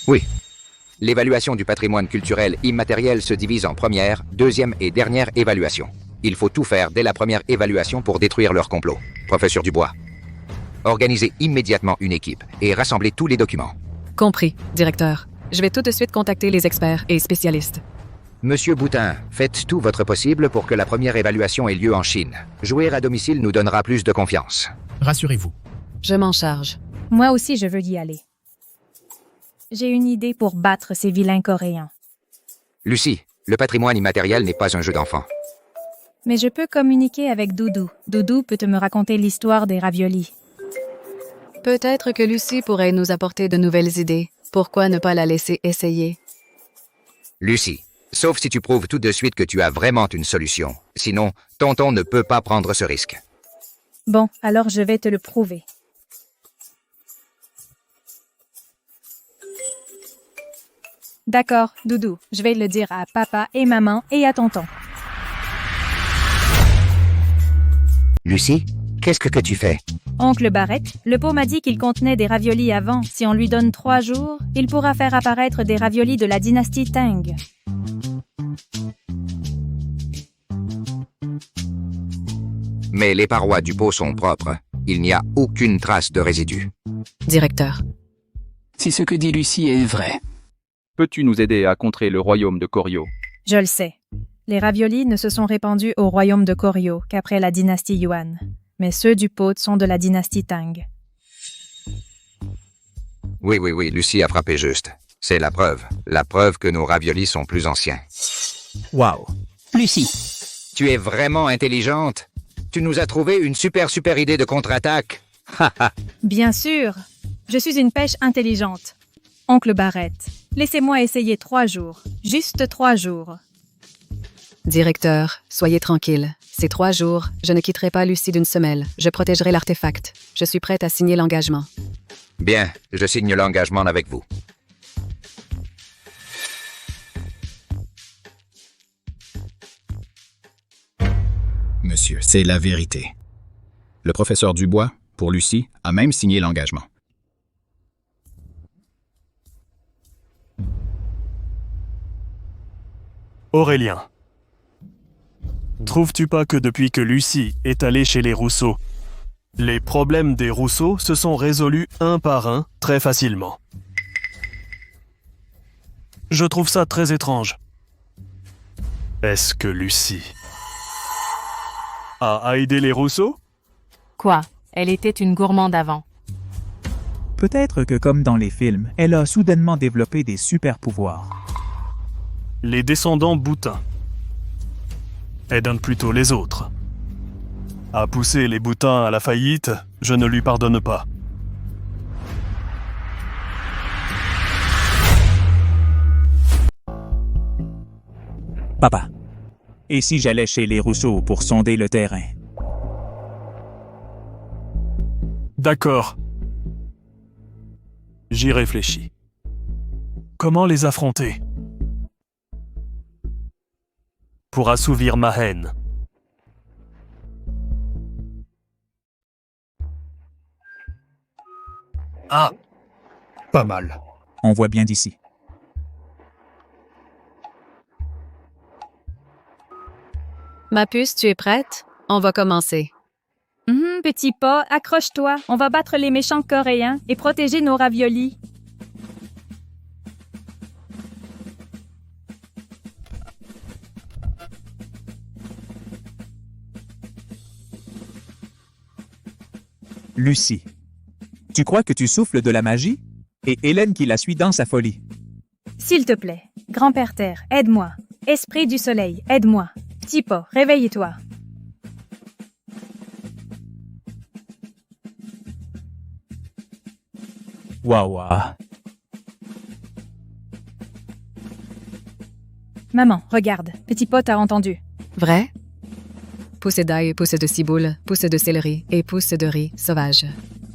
Oui. L'évaluation du patrimoine culturel immatériel se divise en première, deuxième et dernière évaluation. Il faut tout faire dès la première évaluation pour détruire leur complot. Professeur Dubois. Organisez immédiatement une équipe et rassemblez tous les documents. Compris, directeur. Je vais tout de suite contacter les experts et spécialistes. Monsieur Boutin, faites tout votre possible pour que la première évaluation ait lieu en Chine. Jouer à domicile nous donnera plus de confiance. Rassurez-vous. Je m'en charge. Moi aussi, je veux y aller. J'ai une idée pour battre ces vilains Coréens. Lucie, le patrimoine immatériel n'est pas un jeu d'enfant. Mais je peux communiquer avec Doudou. Doudou peut me raconter l'histoire des raviolis. Peut-être que Lucie pourrait nous apporter de nouvelles idées. Pourquoi ne pas la laisser essayer? Lucie, sauf si tu prouves tout de suite que tu as vraiment une solution. Sinon, tonton ne peut pas prendre ce risque. Bon, alors je vais te le prouver. D'accord, Doudou, je vais le dire à papa et maman et à tonton. Lucie, qu'est-ce que tu fais? Oncle Barrett, le pot m'a dit qu'il contenait des raviolis avant. Si on lui donne 3 jours, il pourra faire apparaître des raviolis de la dynastie Tang. Mais les parois du pot sont propres. Il n'y a aucune trace de résidus. Directeur. Si ce que dit Lucie est vrai. Peux-tu nous aider à contrer le royaume de Koryo? Je le sais. Les raviolis ne se sont répandus au royaume de Koryo qu'après la dynastie Yuan. Mais ceux du pot sont de la dynastie Tang. Oui, Lucie a frappé juste. C'est la preuve. La preuve que nos raviolis sont plus anciens. Wow. Lucie. Tu es vraiment intelligente. Tu nous as trouvé une super idée de contre-attaque. Bien sûr. Je suis une pêche intelligente. Oncle Barrett, laissez-moi essayer 3 jours. Juste 3 jours. Directeur, soyez tranquille. Ces 3 jours, je ne quitterai pas Lucie d'une semelle. Je protégerai l'artefact. Je suis prête à signer l'engagement. Bien, je signe l'engagement avec vous. Monsieur, c'est la vérité. Le professeur Dubois, pour Lucie, a même signé l'engagement. Aurélien. Trouves-tu pas que depuis que Lucie est allée chez les Rousseau, les problèmes des Rousseau se sont résolus un par un très facilement? Je trouve ça très étrange. Est-ce que Lucie a aidé les Rousseau? Quoi? Elle était une gourmande avant. Peut-être que comme dans les films, elle a soudainement développé des super-pouvoirs. Les descendants Boutin aident plutôt les autres. À pousser les Boutins à la faillite, je ne lui pardonne pas. Papa, et si j'allais chez les Rousseau pour sonder le terrain? D'accord. J'y réfléchis. Comment les affronter? Pour assouvir ma haine. Ah, pas mal. On voit bien d'ici. Ma puce, tu es prête? On va commencer. Petit pas, accroche-toi. On va battre les méchants Coréens et protéger nos raviolis. Lucie, tu crois que tu souffles de la magie? Et Hélène qui la suit dans sa folie. S'il te plaît, grand-père Terre, aide-moi. Esprit du soleil, aide-moi. Petit pas, réveille-toi. Waouh. Maman, regarde. Petit pot a entendu. Vrai? Pousse d'ail, pousse de ciboule, pousse de céleri et pousse de riz sauvage.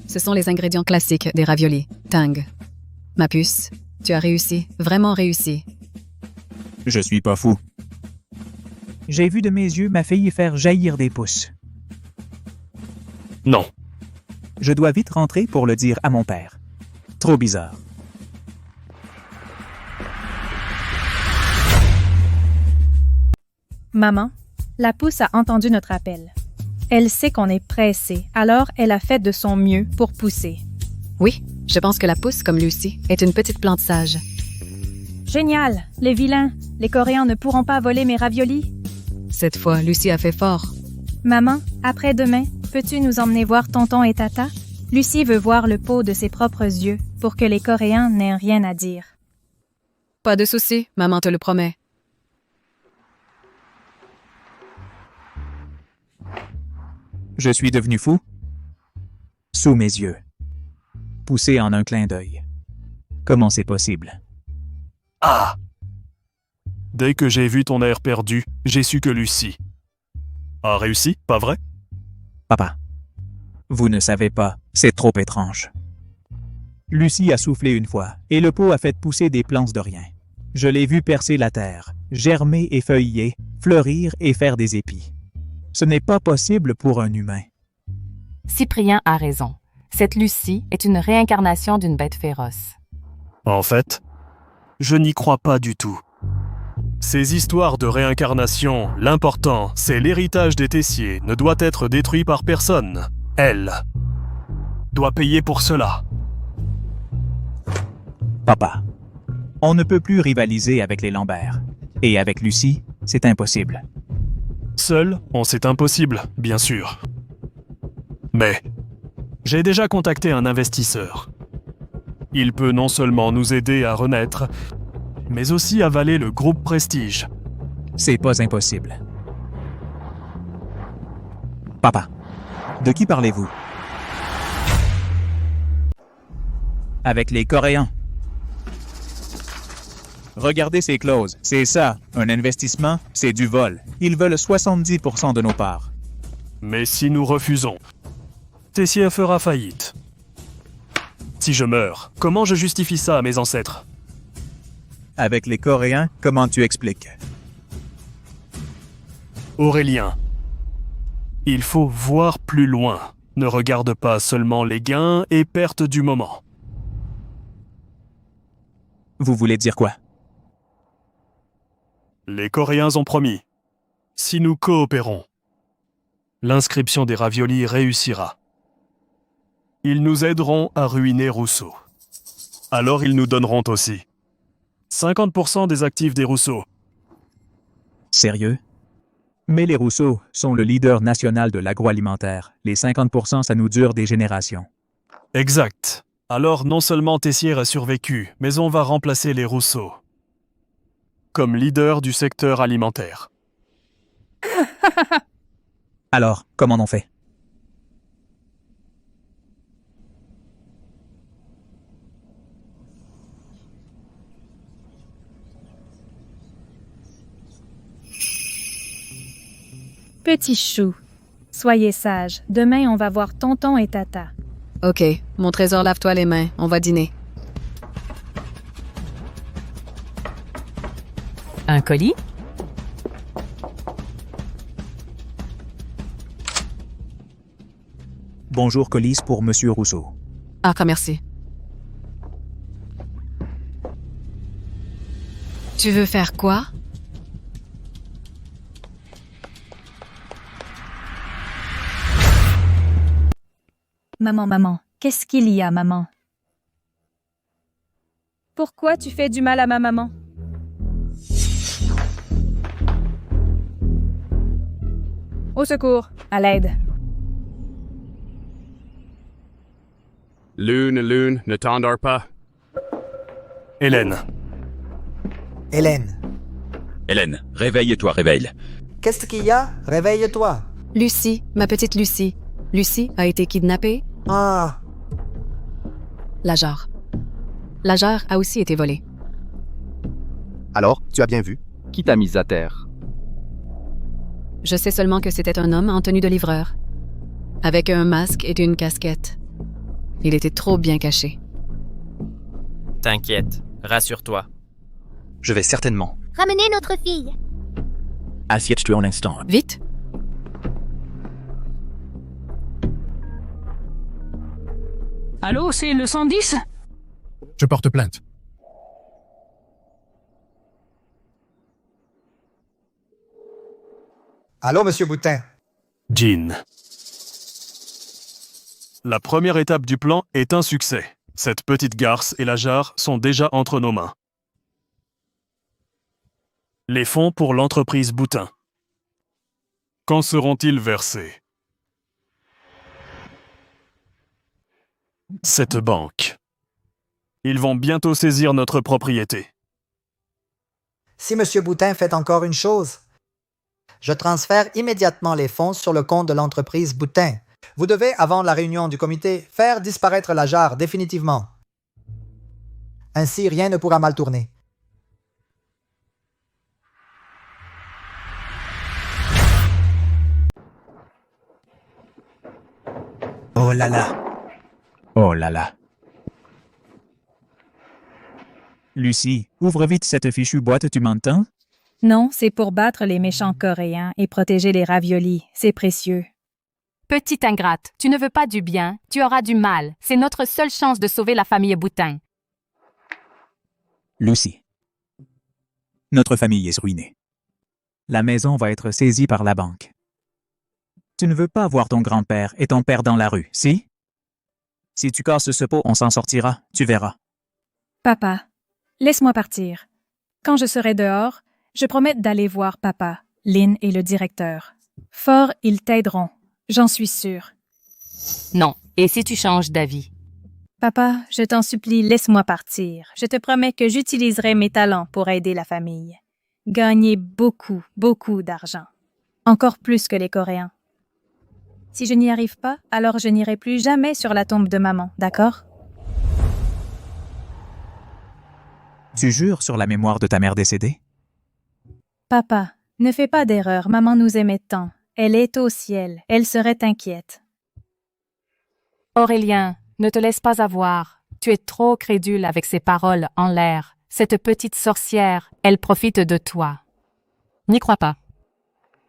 Ce sont les ingrédients classiques des raviolis. Tang. Ma puce, tu as réussi, vraiment réussi. Je suis pas fou. J'ai vu de mes yeux ma fille faire jaillir des pouces. Non. Je dois vite rentrer pour le dire à mon père. Trop bizarre. Maman, la pousse a entendu notre appel. Elle sait qu'on est pressé, alors elle a fait de son mieux pour pousser. Oui, je pense que la pousse, comme Lucie, est une petite plante sage. Génial! Les vilains! Les Coréens ne pourront pas voler mes raviolis. Cette fois, Lucie a fait fort. Maman, après-demain, peux-tu nous emmener voir tonton et tata? Lucie veut voir le pot de ses propres yeux pour que les Coréens n'aient rien à dire. Pas de souci, maman te le promet. Je suis devenu fou? Sous mes yeux. Poussé en un clin d'œil. Comment c'est possible? Ah! Dès que j'ai vu ton air perdu, j'ai su que Lucie a réussi, pas vrai? Papa, vous ne savez pas, c'est trop étrange. Lucie a soufflé une fois, et le pot a fait pousser des plantes de rien. Je l'ai vu percer la terre, germer et feuiller, fleurir et faire des épis. Ce n'est pas possible pour un humain. Cyprien a raison. Cette Lucie est une réincarnation d'une bête féroce. En fait, je n'y crois pas du tout. Ces histoires de réincarnation, l'important, c'est l'héritage des Tessiers ne doit être détruit par personne. Elle doit payer pour cela. Papa, on ne peut plus rivaliser avec les Lambert. Et avec Lucie, c'est impossible. Seul, c'est impossible, bien sûr. Mais j'ai déjà contacté un investisseur. Il peut non seulement nous aider à renaître, mais aussi avaler le groupe Prestige. C'est pas impossible. Papa, de qui parlez-vous? Avec les Coréens. Regardez ces clauses. C'est ça, un investissement, c'est du vol. Ils veulent 70% de nos parts. Mais si nous refusons, Tessier fera faillite. Si je meurs, comment je justifie ça à mes ancêtres? Avec les Coréens, comment tu expliques? Aurélien, il faut voir plus loin. Ne regarde pas seulement les gains et pertes du moment. Vous voulez dire quoi? Les Coréens ont promis. Si nous coopérons, l'inscription des raviolis réussira. Ils nous aideront à ruiner Rousseau. Alors ils nous donneront aussi 50% des actifs des Rousseau. Sérieux? Mais les Rousseau sont le leader national de l'agroalimentaire. Les 50%, ça nous dure des générations. Exact. Alors non seulement Tessier a survécu, mais on va remplacer les Rousseau comme leader du secteur alimentaire. Alors, comment on fait? Petit chou, soyez sage. Demain, on va voir tonton et tata. OK, mon trésor, lave-toi les mains, on va dîner. Un colis? Bonjour, colis pour Monsieur Rousseau. Ah, merci. Tu veux faire quoi? Maman, qu'est-ce qu'il y a, maman? Pourquoi tu fais du mal à ma maman? Au secours, à l'aide. Lune, ne t'endors pas. Hélène. Hélène, réveille-toi, réveille. Qu'est-ce qu'il y a? Réveille-toi. Lucie, ma petite Lucie. Lucie a été kidnappée. Ah. Lajor. Lajor a aussi été volé. Alors, tu as bien vu? Qui t'a mise à terre? Je sais seulement que c'était un homme en tenue de livreur, avec un masque et une casquette. Il était trop bien caché. T'inquiète, rassure-toi. Je vais certainement. Ramenez notre fille. Assieds-toi un instant. Vite! Allô, c'est le 110? Je porte plainte. Allô, monsieur Boutin. Jean. La première étape du plan est un succès. Cette petite garce et la jarre sont déjà entre nos mains. Les fonds pour l'entreprise Boutin. Quand seront-ils versés? Cette banque. Ils vont bientôt saisir notre propriété. Si monsieur Boutin fait encore une chose, je transfère immédiatement les fonds sur le compte de l'entreprise Boutin. Vous devez, avant la réunion du comité, faire disparaître la jarre définitivement. Ainsi, rien ne pourra mal tourner. Oh là là. Oh là là. Lucie, ouvre vite cette fichue boîte, tu m'entends? Non, c'est pour battre les méchants coréens et protéger les raviolis. C'est précieux. Petite ingrate, tu ne veux pas du bien, tu auras du mal. C'est notre seule chance de sauver la famille Boutin. Lucie, notre famille est ruinée. La maison va être saisie par la banque. Tu ne veux pas voir ton grand-père et ton père dans la rue, si? Si tu casses ce pot, on s'en sortira, tu verras. Papa, laisse-moi partir. Quand je serai dehors, je promets d'aller voir papa, Lynn et le directeur. Fort, ils t'aideront, j'en suis sûre. Non, et si tu changes d'avis? Papa, je t'en supplie, laisse-moi partir. Je te promets que j'utiliserai mes talents pour aider la famille. Gagner beaucoup, beaucoup d'argent. Encore plus que les Coréens. Si je n'y arrive pas, alors je n'irai plus jamais sur la tombe de maman, d'accord? Tu jures sur la mémoire de ta mère décédée? Papa, ne fais pas d'erreur, maman nous aimait tant. Elle est au ciel, elle serait inquiète. Aurélien, ne te laisse pas avoir. Tu es trop crédule avec ces paroles en l'air. Cette petite sorcière, elle profite de toi. N'y crois pas.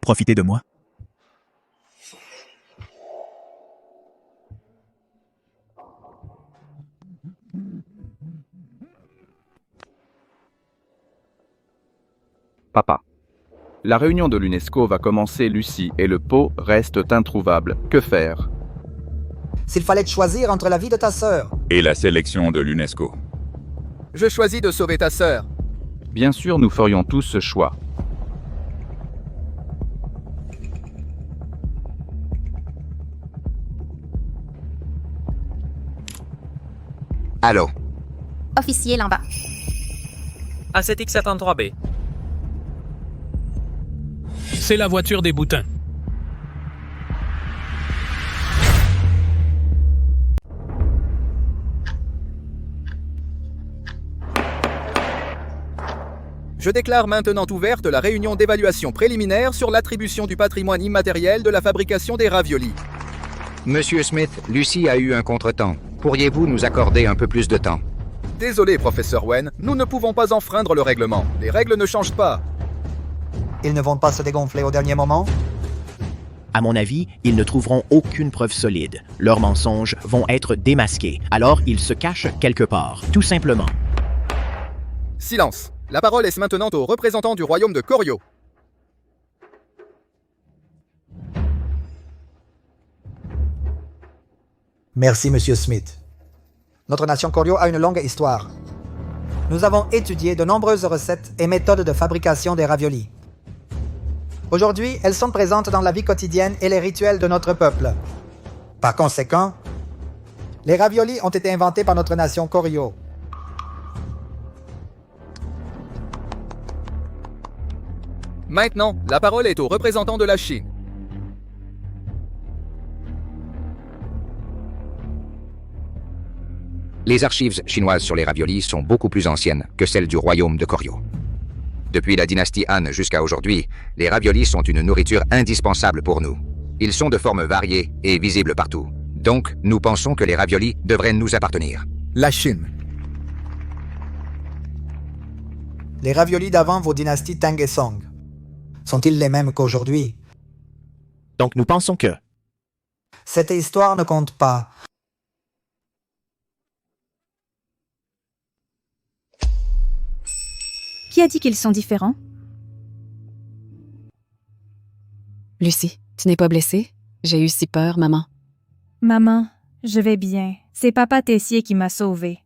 Profitez de moi? Papa. La réunion de l'UNESCO va commencer, Lucie, et le pot reste introuvable. Que faire? S'il fallait choisir entre la vie de ta sœur Et la sélection de l'UNESCO. Je choisis de sauver ta sœur. Bien sûr, nous ferions tous ce choix. Allô? Officier Lamba. Acétique 73B. C'est la voiture des Boutins. Je déclare maintenant ouverte la réunion d'évaluation préliminaire sur l'attribution du patrimoine immatériel de la fabrication des raviolis. Monsieur Smith, Lucie a eu un contretemps. Pourriez-vous nous accorder un peu plus de temps? Désolé, professeur Wen, nous ne pouvons pas enfreindre le règlement. Les règles ne changent pas. Ils ne vont pas se dégonfler au dernier moment? À mon avis, ils ne trouveront aucune preuve solide. Leurs mensonges vont être démasqués. Alors, ils se cachent quelque part, tout simplement. Silence. La parole est maintenant au représentant du royaume de Koryo. Merci, monsieur Smith. Notre nation Koryo a une longue histoire. Nous avons étudié de nombreuses recettes et méthodes de fabrication des raviolis. Aujourd'hui, elles sont présentes dans la vie quotidienne et les rituels de notre peuple. Par conséquent, les raviolis ont été inventés par notre nation Koryo. Maintenant, la parole est au représentant de la Chine. Les archives chinoises sur les raviolis sont beaucoup plus anciennes que celles du royaume de Koryo. Depuis la dynastie Han jusqu'à aujourd'hui, les raviolis sont une nourriture indispensable pour nous. Ils sont de formes variées et visibles partout. Donc, nous pensons que les raviolis devraient nous appartenir. La Chine. Les raviolis d'avant vos dynasties Tang et Song. Sont-ils les mêmes qu'aujourd'hui? Donc nous pensons que... Cette histoire ne compte pas. Qui a dit qu'ils sont différents? Lucie, tu n'es pas blessée? J'ai eu si peur, maman. Maman, je vais bien. C'est papa Tessier qui m'a sauvée.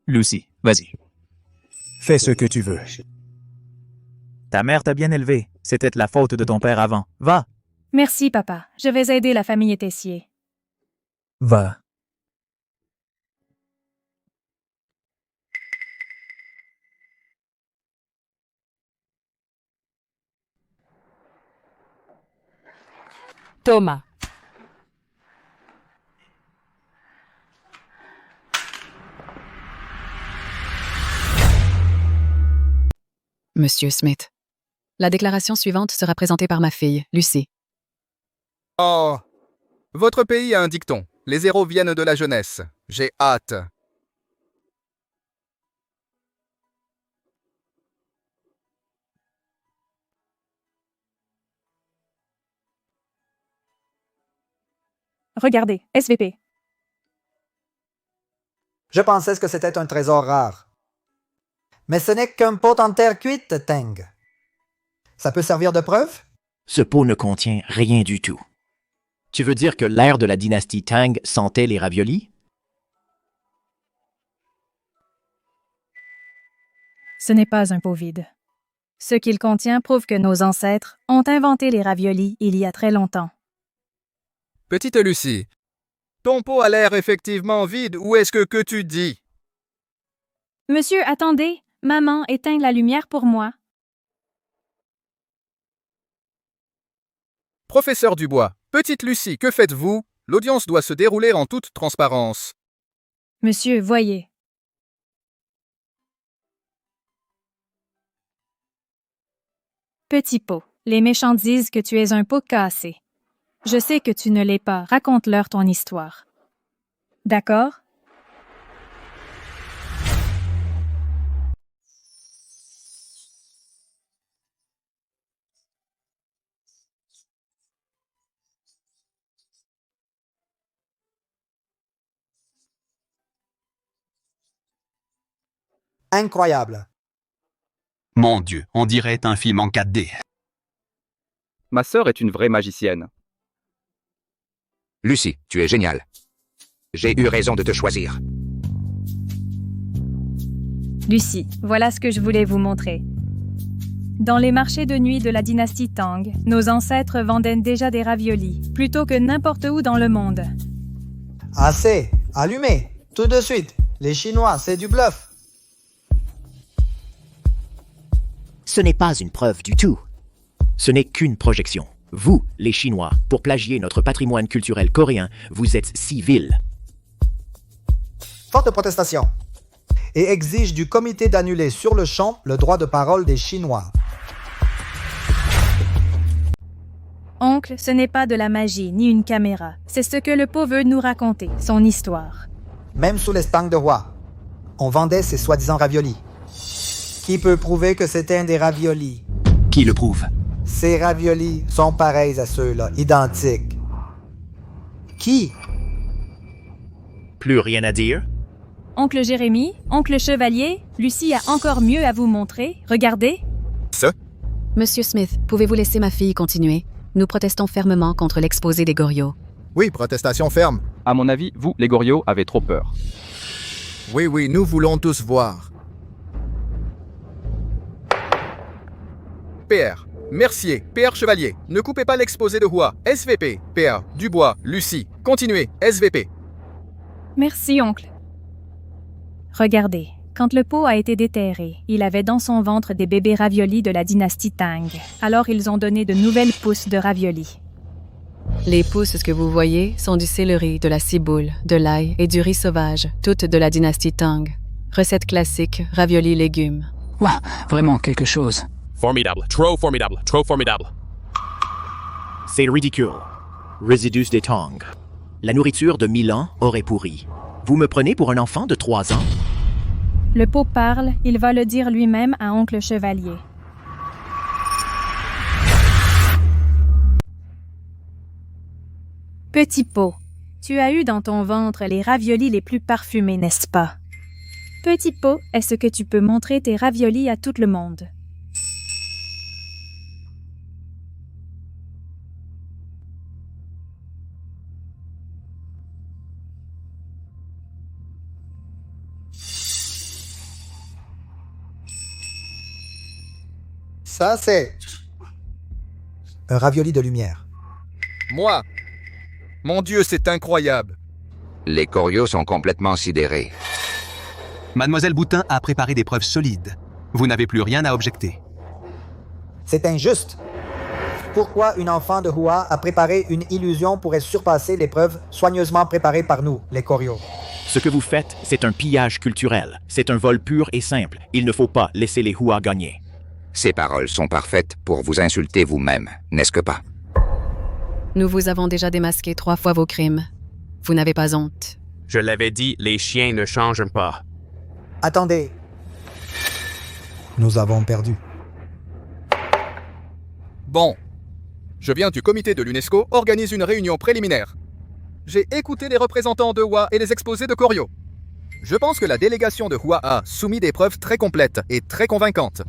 Lucie, vas-y. Fais ce que tu veux. Ta mère t'a bien élevé. C'était la faute de ton père avant. Va. Merci, papa. Je vais aider la famille Tessier. Va. Thomas. Monsieur Smith. La déclaration suivante sera présentée par ma fille, Lucie. Oh, votre pays a un dicton. Les héros viennent de la jeunesse. J'ai hâte. Regardez, SVP. Je pensais que c'était un trésor rare. Mais ce n'est qu'un pot en terre cuite, Tang. Ça peut servir de preuve? Ce pot ne contient rien du tout. Tu veux dire que l'ère de la dynastie Tang sentait les raviolis? Ce n'est pas un pot vide. Ce qu'il contient prouve que nos ancêtres ont inventé les raviolis il y a très longtemps. Petite Lucie, ton pot a l'air effectivement vide. Où est-ce que tu dis? Monsieur, attendez. Maman, éteins la lumière pour moi. Professeur Dubois, petite Lucie, que faites-vous? L'audience doit se dérouler en toute transparence. Monsieur, voyez. Petit pot, les méchants disent que tu es un pot cassé. Je sais que tu ne l'es pas. Raconte-leur ton histoire. D'accord? Incroyable. Mon Dieu, on dirait un film en 4D. Ma sœur est une vraie magicienne. Lucie, tu es géniale. J'ai eu raison de te choisir. Lucie, voilà ce que je voulais vous montrer. Dans les marchés de nuit de la dynastie Tang, nos ancêtres vendaient déjà des raviolis, plutôt que n'importe où dans le monde. Assez. Allumez. Tout de suite. Les Chinois, c'est du bluff. Ce n'est pas une preuve du tout. Ce n'est qu'une projection. Vous, les Chinois, pour plagier notre patrimoine culturel coréen, vous êtes si vils. Forte protestation. Et exige du comité d'annuler sur le champ le droit de parole des Chinois. Oncle, ce n'est pas de la magie ni une caméra. C'est ce que le pot veut nous raconter, son histoire. Même sous les Tang de roi, on vendait ces soi-disant raviolis. Qui peut prouver que c'était un des raviolis? Qui le prouve? Ces raviolis sont pareils à ceux-là, identiques. Qui? Plus rien à dire? Oncle Jérémie, oncle Chevalier, Lucie a encore mieux à vous montrer. Regardez. Monsieur Smith, pouvez-vous laisser ma fille continuer? Nous protestons fermement contre l'exposé des Goriot. Oui, protestation ferme. À mon avis, vous, les Goriot, avez trop peur. Oui, nous voulons tous voir. PR, Mercier, PR Chevalier, ne coupez pas l'exposé de Hua. SVP, PR, Dubois, Lucie, continuez, SVP. Merci, oncle. Regardez, quand le pot a été déterré, il avait dans son ventre des bébés raviolis de la dynastie Tang. Alors ils ont donné de nouvelles pousses de raviolis. Les pousses que vous voyez sont du céleri, de la ciboule, de l'ail et du riz sauvage, toutes de la dynastie Tang. Recette classique, raviolis légumes. Ouah, vraiment quelque chose. Formidable, trop formidable, trop formidable. C'est ridicule. Résidus des Tang. La nourriture de 1000 ans aurait pourri. Vous me prenez pour un enfant de 3 ans? Le pot parle, il va le dire lui-même à oncle Chevalier. Petit pot, tu as eu dans ton ventre les raviolis les plus parfumés, n'est-ce pas? Petit pot, est-ce que tu peux montrer tes raviolis à tout le monde? Ça, c'est un ravioli de lumière. Moi. Mon Dieu, c'est incroyable. Les Corios sont complètement sidérés. Mademoiselle Boutin a préparé des preuves solides. Vous n'avez plus rien à objecter. C'est injuste. Pourquoi une enfant de Hua a préparé une illusion pourrait surpasser les preuves soigneusement préparées par nous, les Corios? Ce que vous faites, c'est un pillage culturel. C'est un vol pur et simple. Il ne faut pas laisser les Hua gagner. Ces paroles sont parfaites pour vous insulter vous-même, n'est-ce que pas? Nous vous avons déjà démasqué 3 fois vos crimes. Vous n'avez pas honte. Je l'avais dit, les chiens ne changent pas. Attendez. Nous avons perdu. Bon. Je viens du comité de l'UNESCO organise une réunion préliminaire. J'ai écouté les représentants de Hua et les exposés de Koryo. Je pense que la délégation de Hua a soumis des preuves très complètes et très convaincantes.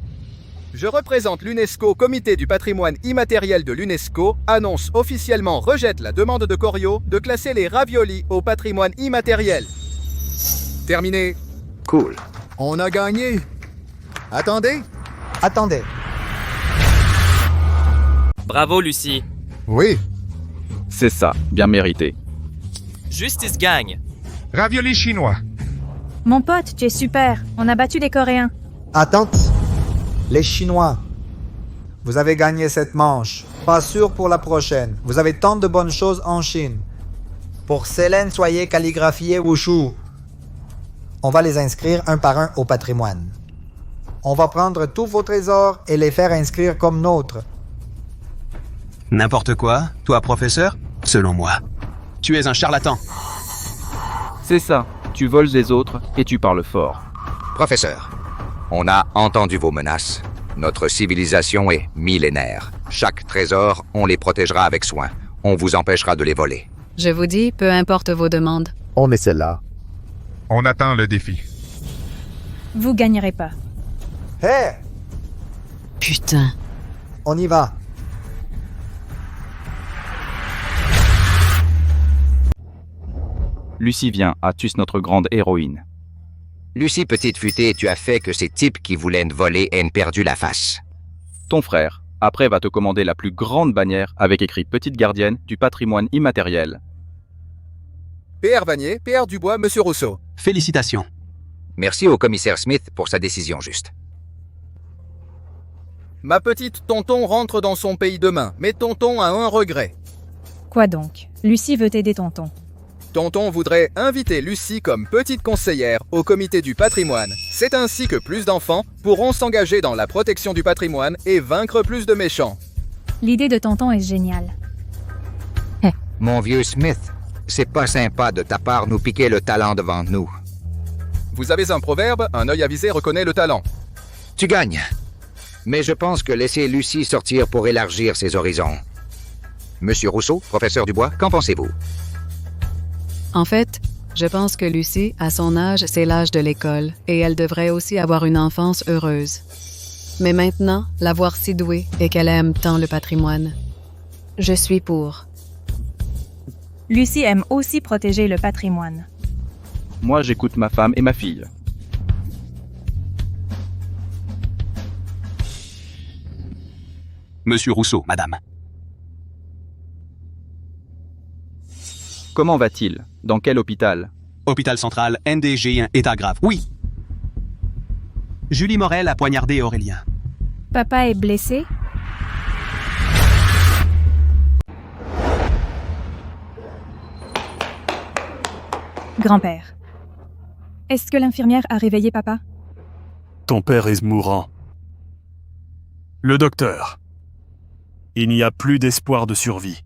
Je représente l'UNESCO, comité du patrimoine immatériel de l'UNESCO, annonce officiellement rejette la demande de Koryo de classer les raviolis au patrimoine immatériel. Terminé. Cool. On a gagné. Attendez. Attendez. Bravo, Lucie. Oui. C'est ça, bien mérité. Justice gagne. Ravioli chinois. Mon pote, tu es super. On a battu les Coréens. Attente. Les Chinois. Vous avez gagné cette manche. Pas sûr pour la prochaine. Vous avez tant de bonnes choses en Chine. Pour Célène, soyez calligraphié Wushu. On va les inscrire un par un au patrimoine. On va prendre tous vos trésors et les faire inscrire comme nôtres. N'importe quoi, toi, professeur? Selon moi, tu es un charlatan. C'est ça, tu voles des autres et tu parles fort. Professeur, on a entendu vos menaces. Notre civilisation est millénaire. Chaque trésor, on les protégera avec soin. On vous empêchera de les voler. Je vous dis, peu importe vos demandes. On est celle-là. On attend le défi. Vous gagnerez pas. Hé! Putain. On y va. Lucie vient, Atus notre grande héroïne. Lucie petite futée, tu as fait que ces types qui voulaient te voler aient perdu la face. Ton frère, après va te commander la plus grande bannière avec écrit Petite gardienne du patrimoine immatériel. PR Vanier, PR Dubois, Monsieur Rousseau. Félicitations. Merci au commissaire Smith pour sa décision juste. Ma petite tonton rentre dans son pays demain, mais tonton a un regret. Quoi donc? Lucie veut aider tonton. Tonton voudrait inviter Lucie comme petite conseillère au comité du patrimoine. C'est ainsi que plus d'enfants pourront s'engager dans la protection du patrimoine et vaincre plus de méchants. L'idée de tonton est géniale. Mon vieux Smith, c'est pas sympa de ta part nous piquer le talent devant nous. Vous avez un proverbe, un œil avisé reconnaît le talent. Tu gagnes. Mais je pense que laisser Lucie sortir pour élargir ses horizons. Monsieur Rousseau, professeur Dubois, qu'en pensez-vous? En fait, je pense que Lucie, à son âge, c'est l'âge de l'école, et elle devrait aussi avoir une enfance heureuse. Mais maintenant, la voir si douée et qu'elle aime tant le patrimoine. Je suis pour. Lucie aime aussi protéger le patrimoine. Moi, j'écoute ma femme et ma fille. Monsieur Rousseau, madame. Comment va-t-il? Dans quel hôpital? Hôpital central, NDG1, état grave. Oui. Julie Morel a poignardé Aurélien. Papa est blessé? Grand-père. Est-ce que l'infirmière a réveillé papa? Ton père est mourant. Le docteur. Il n'y a plus d'espoir de survie.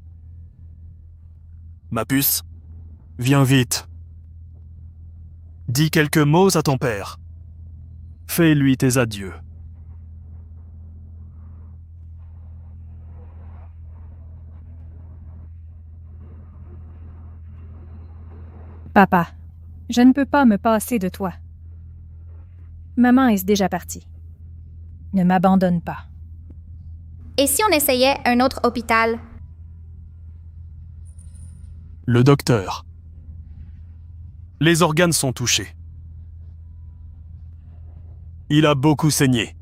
Ma puce, viens vite. Dis quelques mots à ton père. Fais-lui tes adieux. Papa, je ne peux pas me passer de toi. Maman est déjà partie. Ne m'abandonne pas. Et si on essayait un autre hôpital? Le docteur. Les organes sont touchés. Il a beaucoup saigné.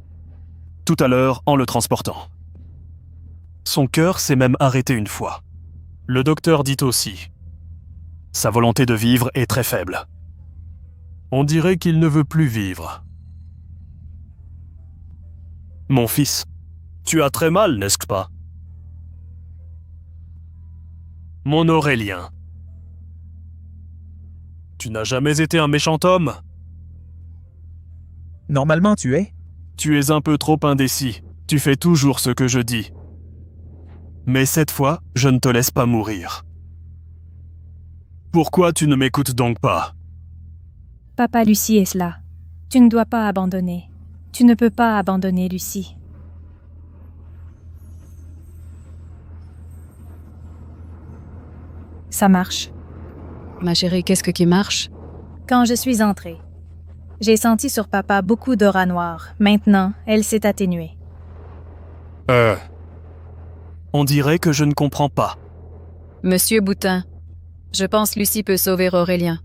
Tout à l'heure, en le transportant. Son cœur s'est même arrêté une fois. Le docteur dit aussi. Sa volonté de vivre est très faible. On dirait qu'il ne veut plus vivre. Mon fils, tu as très mal, n'est-ce pas? Mon Aurélien. Tu n'as jamais été un méchant homme? Normalement, tu es. Tu es un peu trop indécis. Tu fais toujours ce que je dis. Mais cette fois, je ne te laisse pas mourir. Pourquoi tu ne m'écoutes donc pas? Papa, Lucie est là. Tu ne dois pas abandonner. Tu ne peux pas abandonner Lucie. Ça marche. Ma chérie, qu'est-ce qui marche? Quand je suis entrée, j'ai senti sur papa beaucoup d'aura noire. Maintenant, elle s'est atténuée. On dirait que je ne comprends pas. Monsieur Boutin, je pense Lucie peut sauver Aurélien.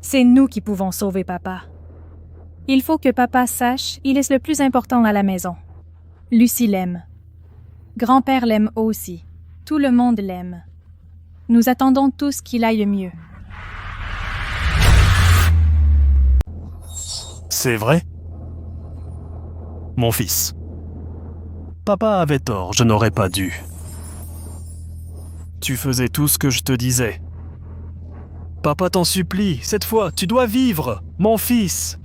C'est nous qui pouvons sauver papa. Il faut que papa sache, il est le plus important à la maison. Lucie l'aime. Grand-père l'aime aussi. Tout le monde l'aime. Nous attendons tous qu'il aille mieux. C'est vrai? Mon fils. Papa avait tort, je n'aurais pas dû. Tu faisais tout ce que je te disais. Papa t'en supplie, cette fois, tu dois vivre, mon fils.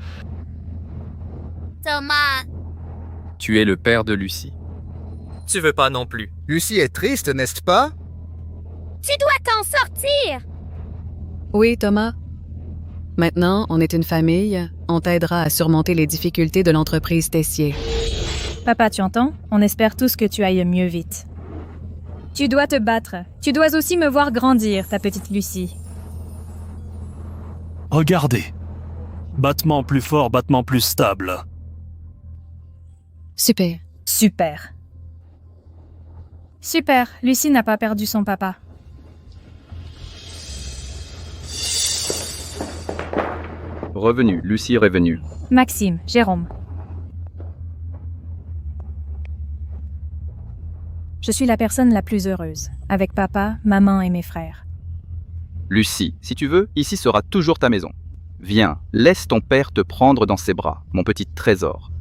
Thomas. Tu es le père de Lucie. Tu veux pas non plus. Lucie est triste, n'est-ce pas? Tu dois t'en sortir. Oui, Thomas. Maintenant, on est une famille. On t'aidera à surmonter les difficultés de l'entreprise Tessier. Papa, tu entends? On espère tous que tu ailles mieux vite. Tu dois te battre. Tu dois aussi me voir grandir, ta petite Lucie. Regardez. Battement plus fort, battement plus stable. Super. Super. Super, Lucie n'a pas perdu son papa. Revenu, Lucie est revenue. Maxime, Jérôme. Je suis la personne la plus heureuse, avec papa, maman et mes frères. Lucie, si tu veux, ici sera toujours ta maison. Viens, laisse ton père te prendre dans ses bras, mon petit trésor.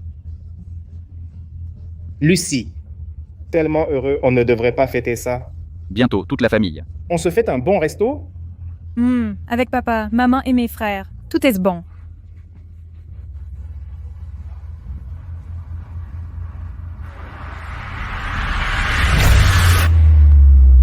Lucie, tellement heureux, on ne devrait pas fêter ça. Bientôt, toute la famille. On se fait un bon resto? Avec papa, maman et mes frères. Tout est bon.